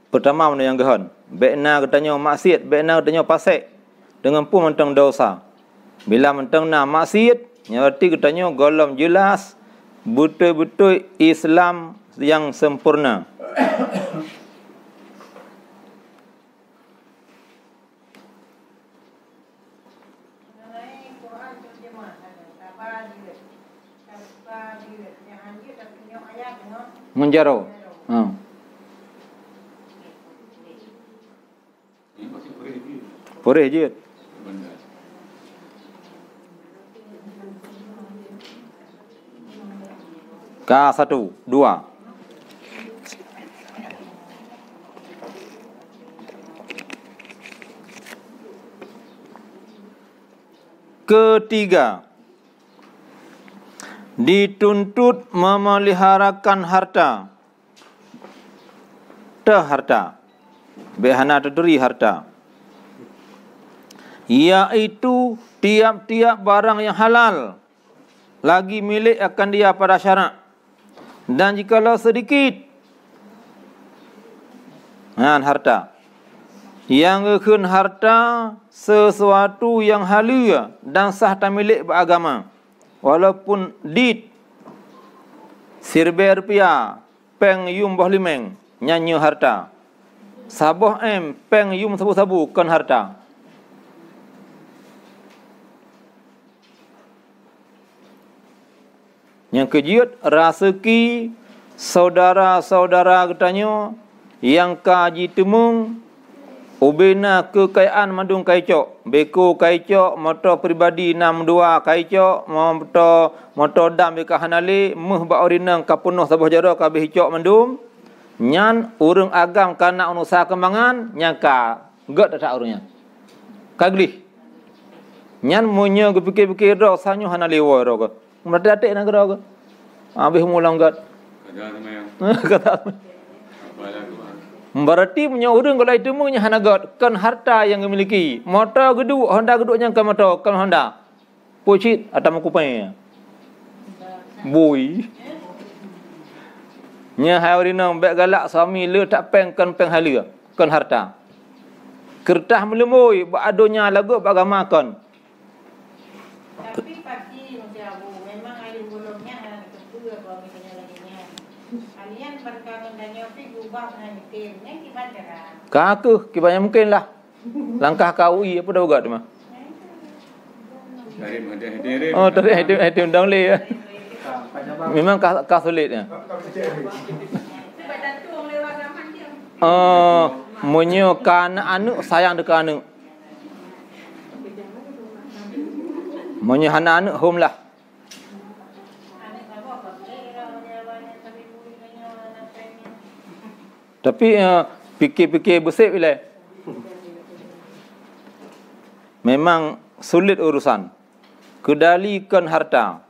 Pertama mana yang gehon. Bekna katanya maksiat, bekna katanya pasek. Dengan pun mentang dosa. Bila mentang na maksiat, berarti katanya golong jelas betul-betul Islam yang sempurna. Menjaro. Boleh je. K1, 2. Ketiga, dituntut memeliharakan harta. Harta. Behana terdiri harta. Iaitu tiap-tiap barang yang halal lagi milik akan dia pada syarak. Dan jikalau sedikit harta yang akan harta sesuatu yang halal dan sah tak milik beragama, walaupun dit sirbe rupiah peng yum boh limeng nyanyi harta, saboh peng yum sabu-sabu kan harta. Yang kejiut rasaki saudara-saudara katanya yang kaji temung ubena kekayaan madung kaicok, beko kaicok, motor pribadi 62 kaicok, motor dam beka hanali, muh ba orinang kapunuh sabuh jaro kabeh hicok mandum. Nyan urang agam kana unusa kembangan nyangka gak tak urangnya. Kaglih. Nyan munyo gepikir-pikir ro sanyo hanali wo ro ko. Madatik nak ro ko. Habis mulang gat. Kata berarti punya urang kalau itu punya hanagat kan harta yang memiliki. Motor geduk, Honda geduk yang kan motor, kan Honda. Pucit atau makupai. Boy. Nya haurina bek galak suami le tak peng kan hala, kan harta. Kertah melemoi baadonya lagu bagama kan. Tapi pasti menjauh. Memang air golongnya kedua kalau misalnya laginya. Kalian berkangen dan nyopi gubah dengan mikirnya gimana kan? Kaku, kibanya mungkin lah. Langkah KUI apa dah ugat tu mah. Oh, tadi undang le ya. Memang kah sulitnya. Munyo kan anu sayang dekat anu. Munyo hana anu home lah. Tapi fikir-fikir besar bila. Memang sulit urusan. Kendalikan harta.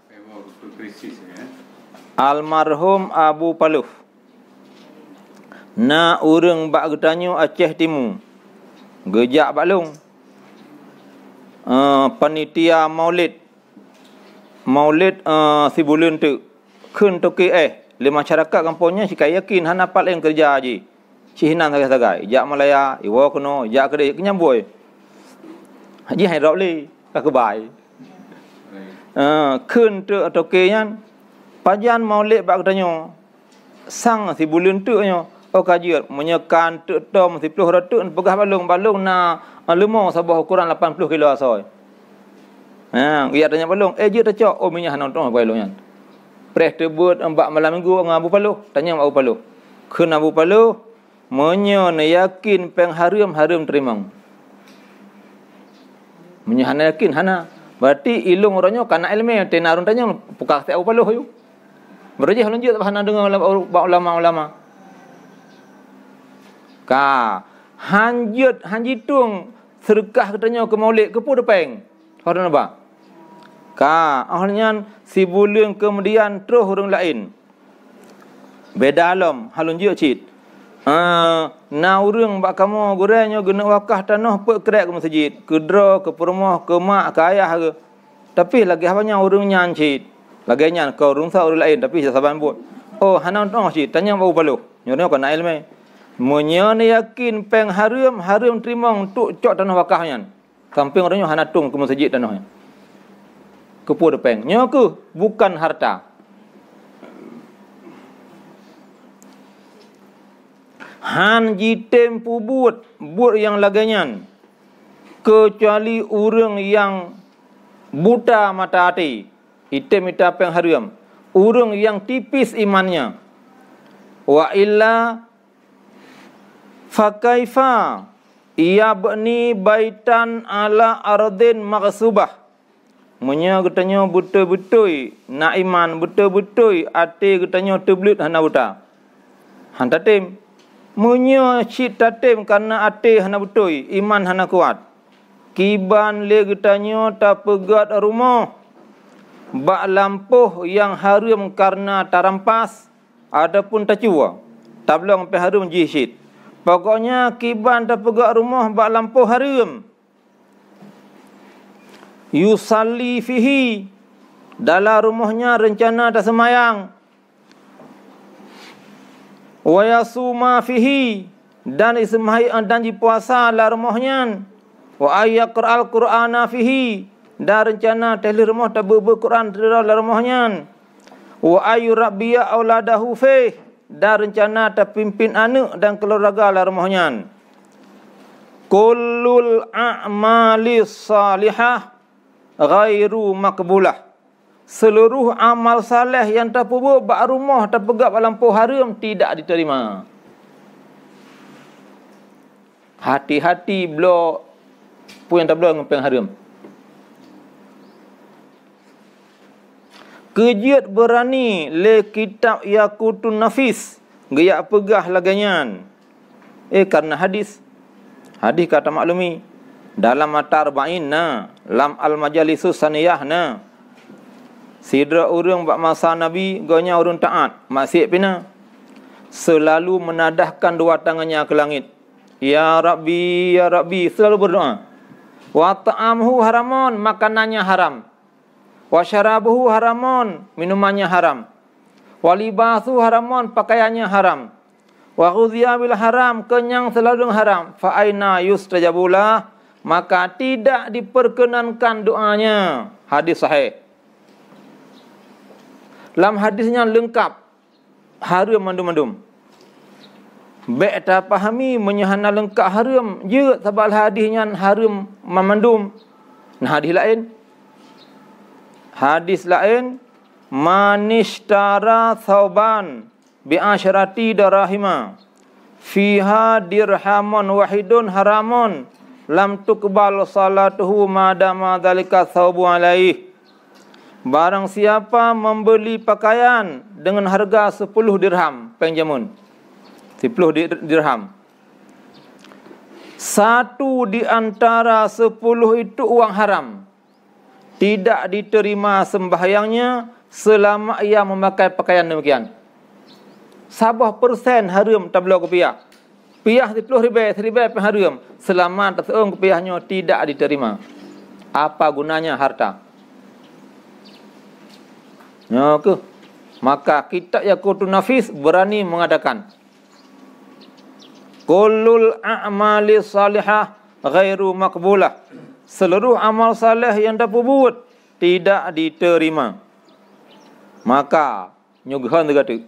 Almarhum Abu Paluf. Na urang bak getanyo Aceh Timur. Gejak balung. Panitia Maulid. Maulid si bulan tu. Kun toki le masyarakat kampungnya si kaya yakin han apal yang kerja aji. Si hinan sagai-sagai. Jak Malaya, iwo kono, jak kedai kenyamboi. Haji hai rok li, kakebai. Kun toki nya Pajan Maulid bak katanya sang si bulan tu nya Oh kajiat menyekan tek tom 10 ratus pegah balung na lemah sabah ukuran 80 kilo asoi. Ha, dia tanya balung, je tacok, oh minyak hanon tong balungnya. Preh tebut embak malam minggu ngabu palu, tanya abu palu. Keun abu palu menyo ne yakin peng harum terima. Menyo hana yakin hana. Berarti ilung orangnya kana ilmu tenarun tanya pukak te abu palu yu. Berjih lanjut hana dengar ulama. Ka hanjitung serkah katanya ke maulid ke pu depeng. Orang apa? Ka akhirnya si bulung kemudian terus orang lain. Beda alam halun je cit. Na urang bak kamu gorengnya guna wakah tanah pe kerek ke masjid, ke dra, ke permah, ke mak, ke ayah ke. Tapi lagi apanya urang nyan cit. Lagi nyan kau urang sa orang lain tapi saban buat. Oh hanan tong cit tanya bau palu. Nyornya kau nak ilmu. Menyan yakin peng harum terima untuk cok tanah wakahnya. Samping orangnya hanatung ke masjid tanahnya. Kepu depeng. Nya ke bukan harta. Han jitem buat yang laganyan. Kecuali orang yang buta mata hati. Item ita peng harum. Orang yang tipis imannya. Wa illa fakaifa yabni baitan ala ardin maghsubah. Munya katanya betul-betul nak iman, betul-betul ati katanya terbelut hana buta. Han tatim. Munya cit tatim karena ati hana betul, iman hana kuat. Kiban le katanya tak pegat rumah. Bak lampuh yang harum karena tarampas, adapun tacua. Tablong pe harum jihit. Pokoknya kiban tak pegat rumah bak lampuh harum. Yusalli fihi, dalam rumahnya rencana tak semayang. Wa yasuma fihi, dan ismai dan puasa dalam rumahnya. Wa ayaqra'al qur'ana fihi, dan rencana tahli rumah tak Quran dalam rumahnya. Wa ayurabbiya auladahu fihi, dan rencana tak pimpin anak dan keluarga dalam rumahnya. Kullul a'mali salihah ghairu makbulah. Seluruh amal saleh yang terpubuh bak rumah terpegap lampu harum tidak diterima. Hati-hati belo pun yang tak belo ngepeng harum. Kejiat berani le kitab Yaqutun Nafis gaya pegah laganyan. Karena hadis kata maklumi dalam mata arba'in na lam al majalisus saniyah na sidra urang bak masa nabi gonya urang taat maksud pina selalu menadahkan dua tangannya ke langit, ya rabbi selalu berdoa. Wa ta'amhu haramun, makanannya haram. Wa syarabuhu haramun, minumannya haram. Wa libasu haramun, pakaiannya haram. Wa ghudhiya bil haram, kenyang selalu haram. Fa aina yustajabulah, maka tidak diperkenankan doanya. Hadis sahih. Dalam hadisnya lengkap, harum mandum-mandum. Baik tak pahami menyahana lengkap harum je sebab hadisnya harum memandum. Nah hadis lain manishtara thawban bi asyrati darahima fiha dirhamun wahidun haramun lam tuqbal salatuhu madama dzalika thawbu alaih. Barang siapa membeli pakaian dengan harga 10 dirham penjamun, 10 dirham. Satu di antara 10 itu uang haram. Tidak diterima sembahyangnya selama ia memakai pakaian demikian. Sabah persen haram tablo kepiah. Piah 10 ribai haram. Selama terseung kepiahnya tidak diterima. Apa gunanya harta? Ya ke? Maka kitab Yaqutun Nafis berani mengadakan kullul a'mali salihah ghairu makbulah. Seluruh amal saleh yang dapat buat tidak diterima. Maka nyugahan dekat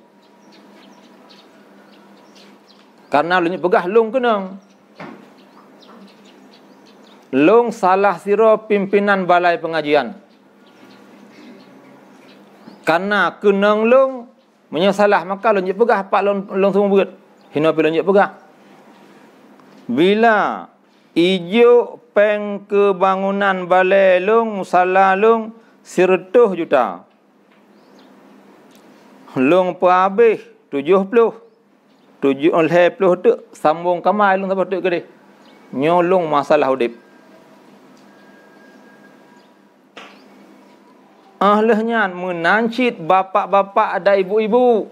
Karena lu pegah long kenang. Long salah siro pimpinan balai pengajian. Karena kenang long menyasalah maka lu pegah pak long semua berat. Hina pi lu pegah. Bila ijo peng kebangunan balai long musalla long 100 juta. Long perhabis 70 tu sambung kamai long sampai tu ke dia. Nyolong masalah hudip. Ahlahnya menancit bapak-bapak dan ibu-ibu.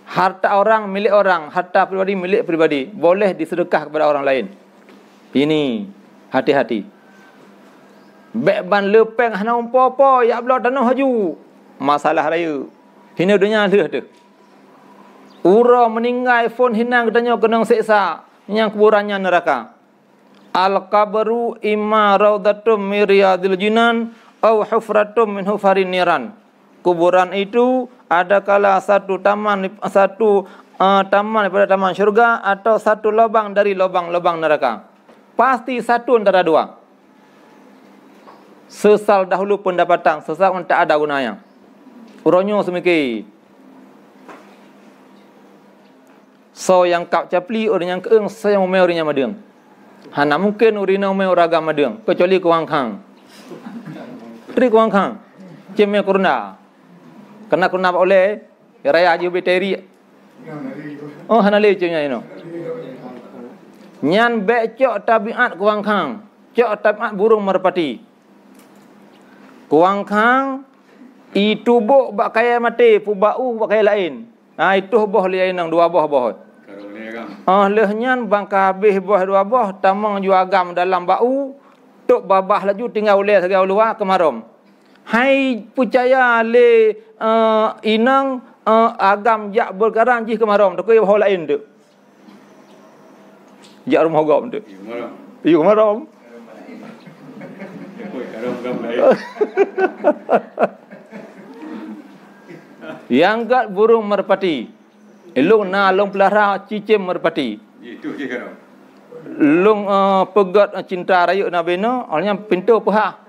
Harta orang milik orang, harta pribadi milik pribadi. Boleh disedekah kepada orang lain. Ini hati-hati. Bekban lepeng hana umpo-po ya belah tanah haju. Masalah raya. Hina dunia leh tu. Ura meninggal phone hinang katanya kena seksa. Yang kuburannya neraka. Al-qabru imma raudatum min riyadil jinan au hufratum min hufarin niran. Kuburan itu adakala satu taman daripada taman syurga atau satu lubang dari lubang-lubang neraka. Pasti satu antara dua. Sesal dahulu pendapatan, sesal tak ada gunanya. Uronyo semiki. So yang kap capli orang yang keeng so yang umai orang yang madeng. Hana mungkin urina umai orang madeng kecuali kuang kang. Tri kuang kang. Ceme kurna. Kena kurna oleh raya haji beteri. Oh hana le cemnya ino. Nyan becok tabiat kuang kang. Cok tabiat burung merpati. Kuang kang itu bok bak kaya mati, pu bau bak kaya lain. Itu boh lain nang dua boh. Lehnyan bangka habis buah dua buah tamang ju agam dalam bau tok babah laju tinggal oleh segala luar kemarom. Hai percaya le inang agam jak berkarang ji kemarom tok ke hol lain tu. Jak rumah gom tu. Iyo kemarom. Yang gat burung merpati. Long na long pelara cicim merpati. Itu je kan. Long pegat cinta raya nabi no, orangnya pintu pahah.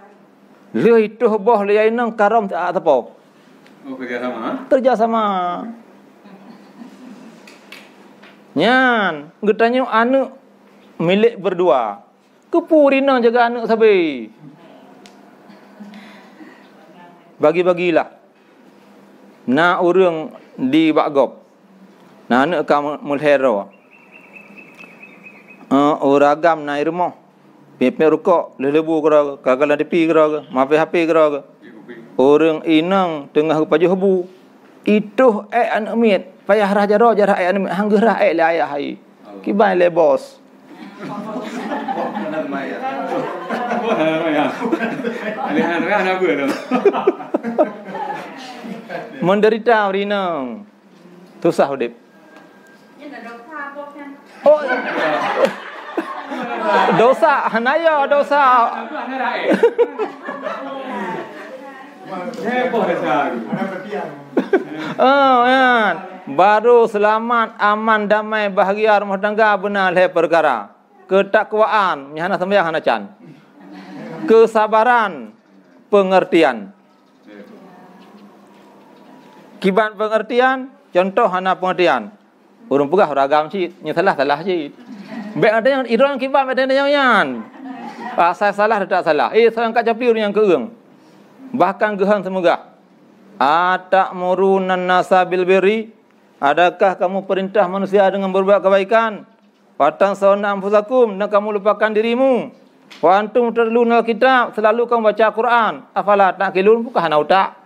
Le itu boh le nang karam tak apa. Oh kerjasama. Kerjasama. Nyan, getanya anak milik berdua. Kepurina jaga anak sabi. Bagi-bagilah. Na urang di Bagop. Nah anak kamu mulhero. Oragam na irmo. Pepe ruko lelebu kera kagala depi kera mape HP kera. Orang inang tengah paju hebu. Itu anak mit payah raja ro jarah anak mit hanggerah le ayah hai. Kibai le bos. Menderita rinang. Susah hidup. Oh. Dosa, hanaya dosa. Ya. Baru selamat, aman, damai, bahagia rumah tangga benar le perkara. Ketakwaan, nyana sembahyang hana can. Kesabaran, pengertian. Kiban pengertian, contoh hana pengertian. Urung pegah ragam cik, nya salah cik. Baik ada yang irang kibat ada yang yan. Saya salah tak salah. Saya angkat capi orang yang keung. Bahkan gehan semoga. Atamurun nasa bil birri? Adakah kamu perintah manusia dengan berbuat kebaikan? Watan sauna anfusakum, dan kamu lupakan dirimu. Wa antum tatluna kitab, selalu kamu baca Quran. Afala taqilun, bukan hana utak.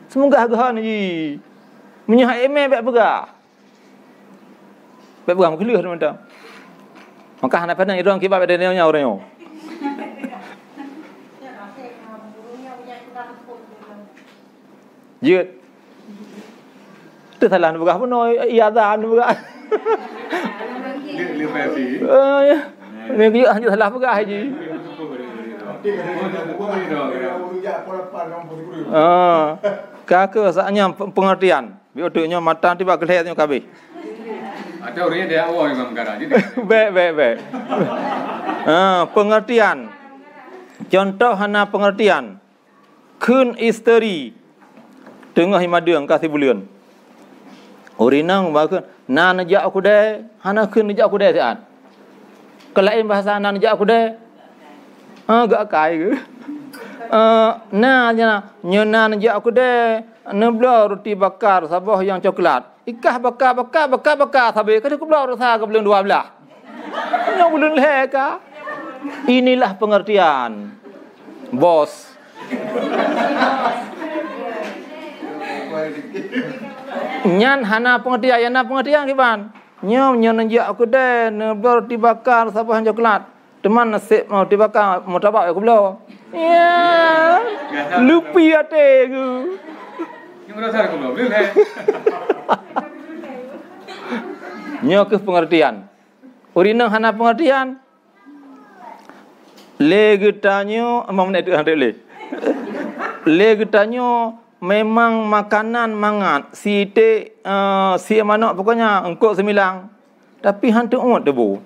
Semoga gehan ni. Menyah eme baik pegah. Bapak kelih teman-teman. Maka hana pandang irang kibab ada nya orang yo. Jut. Tu salah nak pun iya dah nak buka. Dia versi. Ya. Ni hanya salah pegah haji. Kakak saatnya pengertian. Biodanya mata tiba kelihatan kabeh. Ada orangnya dia awal Imam Garang. Baik. Pengertian. Contoh hana pengertian. Kun isteri tengah himadang kasih bulian. Orinang bahkan na najak aku deh, hana kun najak aku deh siat. Kelain bahasa na najak aku deh. Gak kai ke. Na nyana najak aku deh. Nebla roti bakar sabah yang coklat. Ikah bakar sabi kada ku belau rasa ke belum 12. Yang belum leka. Inilah pengertian. Bos. Nyan hana pengertian kiban. Nyom nyan najak aku deh nebla roti bakar sabah yang coklat. Teman nasib mau dibakar mau tabak aku belau. Ya. Lupi ate ku. Merasa aku belum Nyo ke pengertian. Urinang hana pengertian. Le getanyo amam nek ada le. Le getanyo memang makanan mangat si manok pokoknya engkau semilang. Tapi hantu umut debu.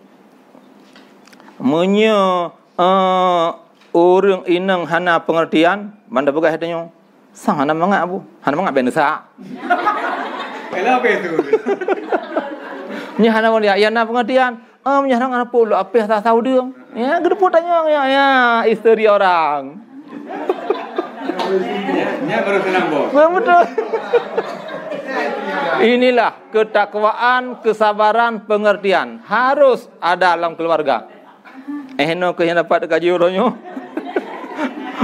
Menyo orang inang hana pengertian, banda begai hatanyo. Sang hana mangat bu. Hana mangat ben sa. Kenapa itu? Nya hana dia yana pengertian. Nya hana pula apa tak tahu dia. Ya, gedeput tanya ya isteri orang. Nya baru senang bos. Betul. Inilah ketakwaan, kesabaran, pengertian harus ada dalam keluarga. No ke yang dapat gaji orangnya.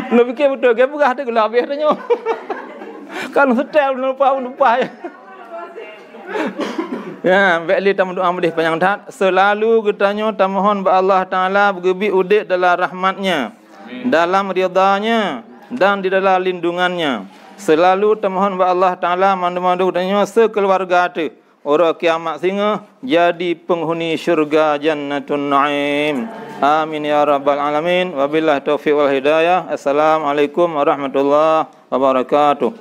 Lu fikir betul ke bukan hati gula habis tanya. Kalau setel lupa ya, baiklah tamu doa mulih panjang tat. Selalu getanya tamohon ba Allah Taala bergebi udik dalam rahmatnya, dalam ridha-Nya dan di dalam lindungannya. Selalu tamohon ba Allah Taala mandu-mandu getanya sekeluarga tu orang kiamat singa jadi penghuni syurga Jannatun Naim. Amin ya rabbal alamin. Wabillahi taufiq wal hidayah. Assalamualaikum warahmatullahi wabarakatuh.